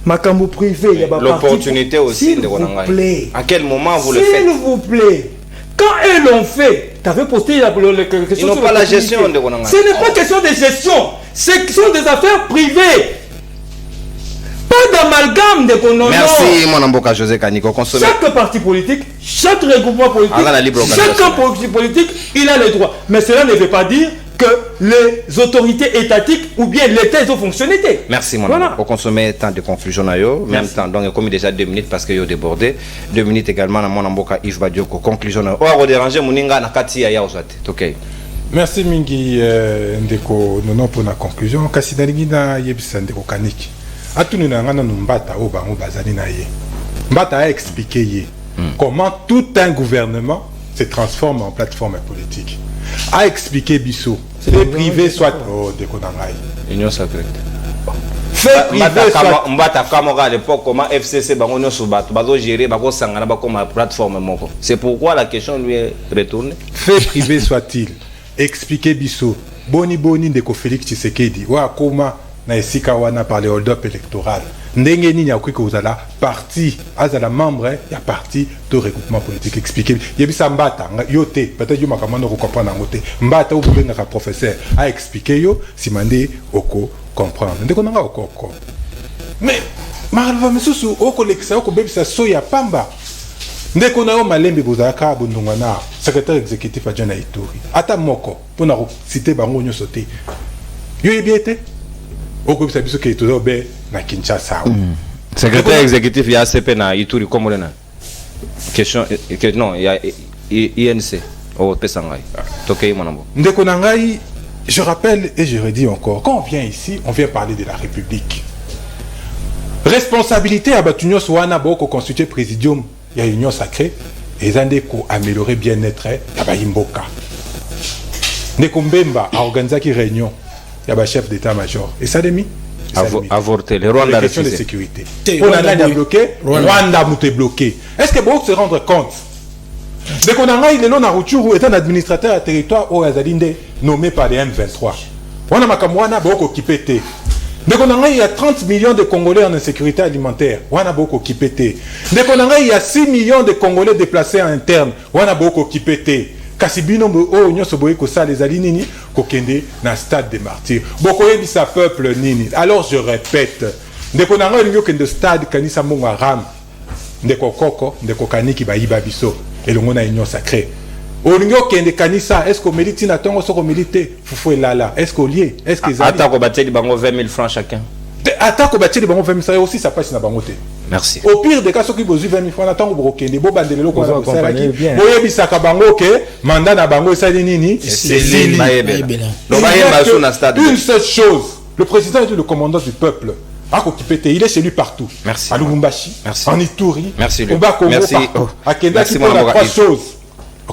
makambo privé, il y a un l'opportunité aussi de Wanangai. S'il vous plaît. À quel moment vous le faites? S'il vous plaît. Quand eux l'ont fait, tu avais posté la question. Ils n'ont pas la gestion de Wanangai. Ce n'est pas question de gestion. Ce sont des affaires privées. Pas d'amalgame de Konono. Merci, mon amboka José Kaniko. Chaque parti politique, chaque regroupement politique, chaque parti politique, il a le droit. Mais cela ne veut pas dire que les autorités étatiques ou bien l'État ils ont fonctionné. Merci mon ami. Pour consommer temps de conclusion na yo, même temps donc comme déjà 2 minutes parce que yo débordé. 2 minutes également na mon amboka Yves Badioko conclusion na. On va déranger moninga na kati ya ozate. OK. Merci mingi ndeko nono pour la conclusion kasi dalingi na yebisa ndeko Kaniki. Atunu na ngana mbata o bango bazali na ye. Mbata a expliqué ye comment tout un gouvernement se transforme en plateforme politique. A expliqué Bissot. Les privés soit ndeko nangai. Union sacrée. Fait privé soit mbata kamora à l'époque comment FCC bango nyoso bato bazo gérer bako sangana bako ma plateforme moko. C'est pourquoi la question lui est retournée. Fait privé soit-il. Expliqué Bissot. boni ndeko Félix Tshisekedi wa koma na esika wana par le hold-up électoral ndenge nini akoki kozala parti azala membre ya parti de regroupement politique expliquer yebisa mbata yo te peut-être yo makamano ko comprendre ngote mbata ou bengaka professeur a expliquer yo simande oko comprendre ndeko nanga oko mais malva misusu oko lekisa oko bebisa soya pamba ndeko na yo malembe bozaka bundungana secrétaire exécutif adjoint na Ituri ata moko pona ko citer bango nyoso te yo yebiete oko bebisa biso ke tozo be na Kinshasa. Secrétaire exécutif ya ACP na Ituri comme le na. Question non, il y a INC au Pesangai. Tokei monambo. Ndeko nangai, je rappelle et je redis encore, quand on vient ici, on vient parler de la République. Responsabilité à Batunyo Soana Boko constituer présidium, il y a union sacrée et zande ko améliorer bien-être ya ba Imboka. Ndeko Mbemba a organisé qui réunion, il y a ba chef d'état-major et ça demi avorter le Rwanda question de sécurité. On a bloqué, Rwanda m'a bloqué. Est-ce que vous se rendre compte? Dès qu'on a eu le nom Naruchuru est un administrateur à territoire au Azalinde nommé par les M23. On a Makamwana beaucoup qui pétait. Dès qu'on a il y a 30 millions de Congolais en insécurité alimentaire. On a beaucoup qui pétait. Dès qu'on a il y a 6 millions de Congolais déplacés en interne. On a beaucoup qui pétait. Kasibino o nyoso boye ko sa les ali nini ko kende na stade des martyrs boko yebi sa peuple nini. Alors je répète ndeko nanga lingo kende stade kanisa monga ram ndeko koko ndeko kaniki ba yiba biso elongo na union sacrée olingo kende kanisa est-ce que mérite na tongo soko milité fufu elala est-ce que lié est-ce que zali ata ko bateli bango 20 000 francs chacun ata ko bateli bango 20 000 francs aussi ça passe na bango te. Merci. Au pire des cas, ceux qui besoin 20 000 francs, attendent au Kende, bo bandelelo ko accompagner bien. Boye bisaka bango ke mandat na bango sali nini? C'est une seule chose. Le président est le commandant du peuple. Il est chez lui partout. Merci. À Lubumbashi, en Ituri, merci. Au Bas-Congo, merci. À Kenda, qui prend trois choses.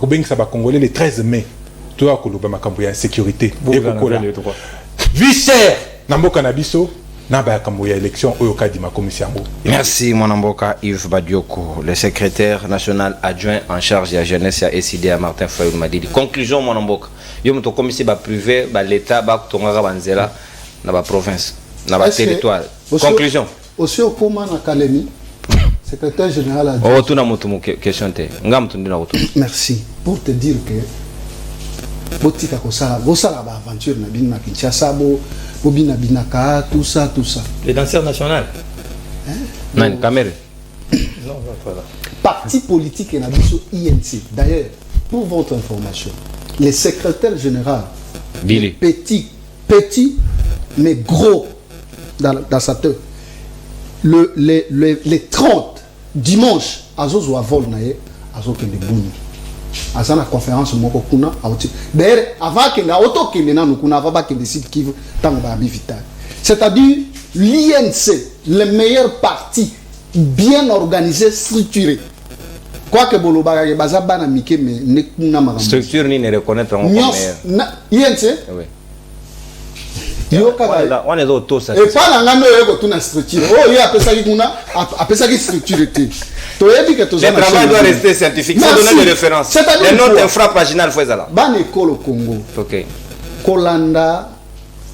À Bengi Saba Congolais le 13 mai. Toi, Koloba Makamboya, sécurité. Et Kokola. Vice-cher, Nambo Kanabiso. Merci Monamboka Yves Badioko, le secrétaire national adjoint en charge de la jeunesse et SID à Martin Fayou Madidi. Conclusion Monamboka, yo moto commissaire ba privé ba l'état ba tongara banzela na ba province, na ba territoire. Conclusion. Aussi au comment na Kalemi, secrétaire général adjoint. Oh tu na moto question te. Ngam tu ndina auto. Merci pour te dire que botika ko sala ba aventure na bin na Kinshasa bo Bobina Binaka, tout ça. Les danseurs nationaux. Non, caméra. Non, voilà. Parti politique et nabiso INC. D'ailleurs, pour votre information, les secrétaires généraux, Billy. Petit, mais gros dans sa tête. Les 30 dimanche, Azozo a vol naé, Azo Kende Bouni. À la conférence moko kuna d'ailleurs avant que na auto kende na kuna va que décide qui tango ba vital. C'est-à-dire l'INC, le meilleur parti bien organisé, structuré. Quoi que boloba ke bazaba na mike mais ne kuna ma structure ni ne reconnaître en meilleur. INC oui. On est autour ça. Et pas la ngano yeko tuna structure. Oh il appelle ça qui structure té. Le travail doit rester scientifique. Il faut donner des références. Les notes infrapaginales, faut ça là. Ban école au Congo. Ok. Kolanda,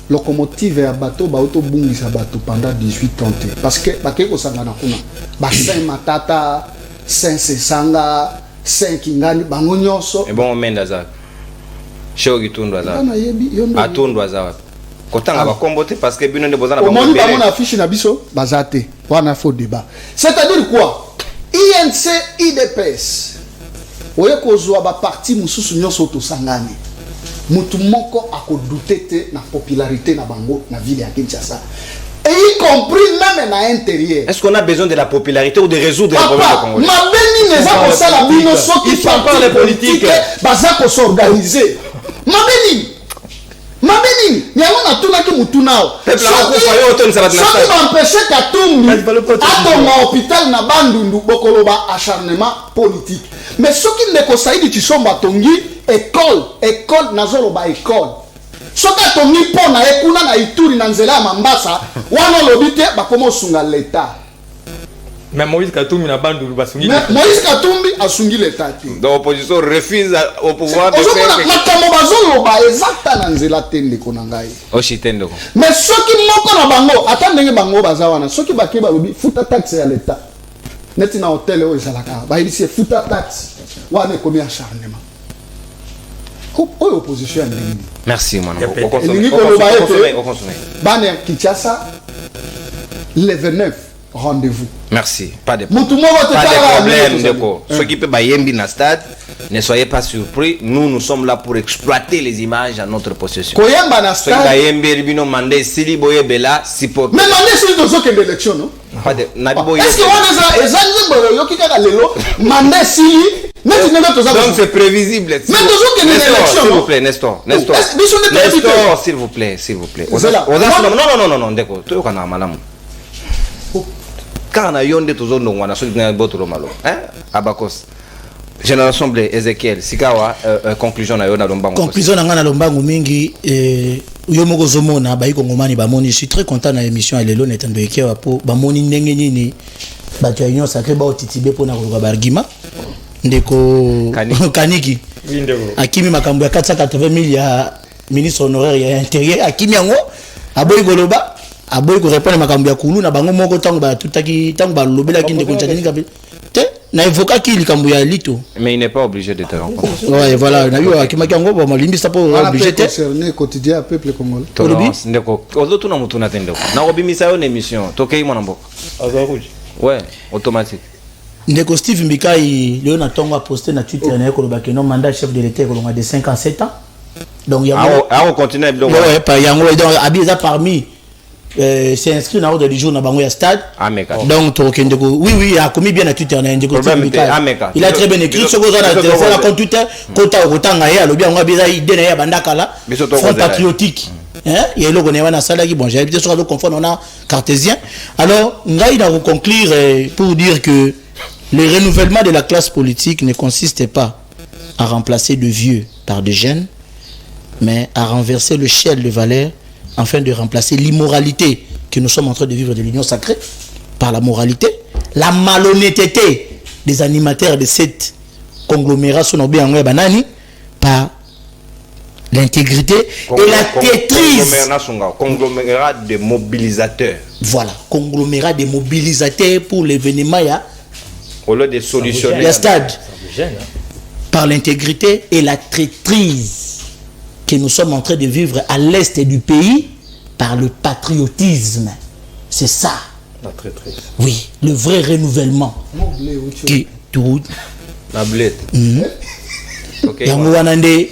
locomotive à bateau, bateau bungisa bateau pendant 18 ans. Parce que, bakeko sangana kuna. Bassin matata, saint sesanga, saint kingani, bango nyonso. Et bon, on mène d'azak. Chez Gitundwa za. Atundwa za. Kotanga ba kombote parce que bino ne bozana ba. Au moment où on affiche na biso, bazate. On a faux débat. C'est-à-dire quoi? INC IDPS oye kozwa ba parti mususu nyonso to sangani mutu moko akodouter te na popularité na bango na ville ya Kinshasa et y compris même na intérieur. Est-ce qu'on a besoin de la popularité ou de résoudre les problèmes du Congo? Ma beni neza ko sala bino soki par les politiques baza ko s'organiser. Ma beni yango natunaki mutu nao soki bampeshe Katumbi atonga hôpital na Bandundu bokoloba acharnement politique mais soki ndeko Saidi Tshomba atongi école nazoloba école soki atongi mpo na ye kuna na Ituri na nzela ya Mambasa wana olobi te bakoma osunga l'état Mais Moïse Katumbi n'a pas de Basungi. Mais Moïse Katumbi a sungi l'état. Donc l'opposition refuse au pouvoir de faire faire makambo bazoloba ezata na nzela te ndeko na ngai. Oshitendeko. Mais soki moko na bango ata ndenge bango baza wana soki bake balobi futa taxe ya l'état. Neti na hotel oyo ezalaka bayebisi futa taxe wana ekomi acharnement. Oyo opposition ya ndenge. Merci mon Au consommé. Bane Kinshasa le 29 rendez-vous. Merci. Pas de problème. Ceux qui peuvent bayembi na stade, ne soyez pas surpris. Nous sommes là pour exploiter les images à notre possession. Koyemba na stade. Bayembi ribino mandé sili boye bela sipo. Mais mandé sili tozo ke élection non? Pas de nabi boye. Est-ce que on ezanzi boyo yoki kaka lelo mandé sili donc c'est prévisible. Mais toujours que l'élection. S'il vous plaît, Nestor, s'il vous plaît. Non, d'accord. Tu es au malamu. Quand on a yondé tous les gens, on a soutenu un beau malo. Abakos. Génération Blé, Ezekiel, Sikawa, conclusion na yona lombango. Conclusion na ngana lombango mingi uyomoko zomona bayi kongomani bamoni. Je suis très content na émission à lelo netando ekewa po bamoni ndenge nini bato ya union sacré ba otitibe pona ko bargima. Ndeko Kaniki akimi makambo ya 480 000 ya ministre honoraire ya intérieur akimi yango aboyi goloba aboyi ko répondre makambo ya kulu na bango moko tango ba tutaki tango ba lobela ki ndeko tchani kabe te na évoquer ki likambo ya lito mais il n'est pas obligé de te rencontrer. Ouais voilà na yo akima yango ba malimbisa po obligé te concerné quotidien peuple congolais ndeko ozoto na mutu na tendeko na obimisa yo émission tokei mwana mboka ouais automatique. Ndeko Steve Mbikai Léon Atongo a posté na Twitter na koloba que non mandat chef de l'État kolonga de 5 à 7 ans. Donc il y a on continue donc ouais pas yango donc abiza parmi c'est inscrit na ordre du jour na bango ya stade. Donc to kendeko oui a commis bien na Twitter na Ndeko Steve Mbikai. Il a très bien écrit ce qu'on a fait la compte Twitter kota okotanga ya lobi yango abiza ide na ya bandaka la front patriotique. Hein il y a le connaît na sala qui bon j'ai habité sur le confort on a cartésien. Alors ngai na conclure pour dire que le renouvellement de la classe politique ne consiste pas à remplacer de vieux par de jeunes, mais à renverser le ciel de valeurs afin de remplacer l'immoralité que nous sommes en train de vivre de l'union sacrée par la moralité, la malhonnêteté des animateurs de cette conglomérat banani par l'intégrité et la tétrise. Conglomérat de mobilisateurs. Voilà, conglomérat de mobilisateurs pour l'événement. Au lieu de solutionner le stade par l'intégrité et la traîtrise que nous sommes en train de vivre à l'est du pays par le patriotisme. C'est ça. La traîtrise. Oui, le vrai renouvellement. Qui tout la blette. Yango wanande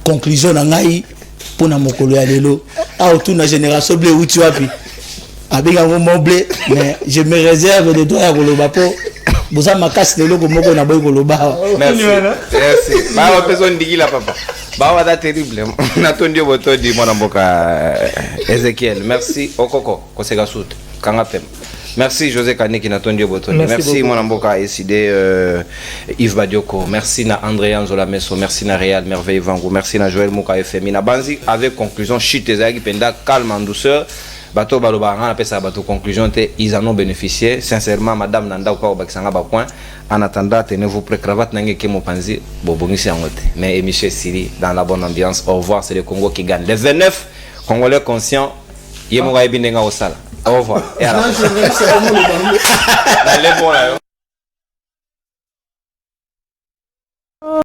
conclusion na ngai pona mokolo ya lelo. A autour na génération blé ou tu wapi. Avec un moment blé, mais je me réserve les doigts à Goloba po. Vous avez ma casse de logo moko na boy Goloba. Merci. Merci. Ba wa personne digila papa. Ba wa da terrible. Na tondi boto di mwana mboka Ezekiel. Merci Okoko Kosega Sout. Kanga pem. Merci José Kaniki na tondi boto. Merci mwana mboka SID Yves Badioko. Merci na André Anzola Meso. Merci na Real Merveille Vango. Merci na Joël Mouka FMI na Banzi avec conclusion chute ezaki penda calme en douceur. Bateau Balobara appelle ça bateau conclusion ils en ont bénéficié sincèrement madame Nanda ou pas bakisanga ba point en attendant tenez-vous prêt cravate nange ke mopanzi bobongisi yangote mais émission Siri dans la bonne ambiance au revoir c'est le Congo qui gagne les 29 Congolais conscients yemo ga ebindenga osala au revoir et à la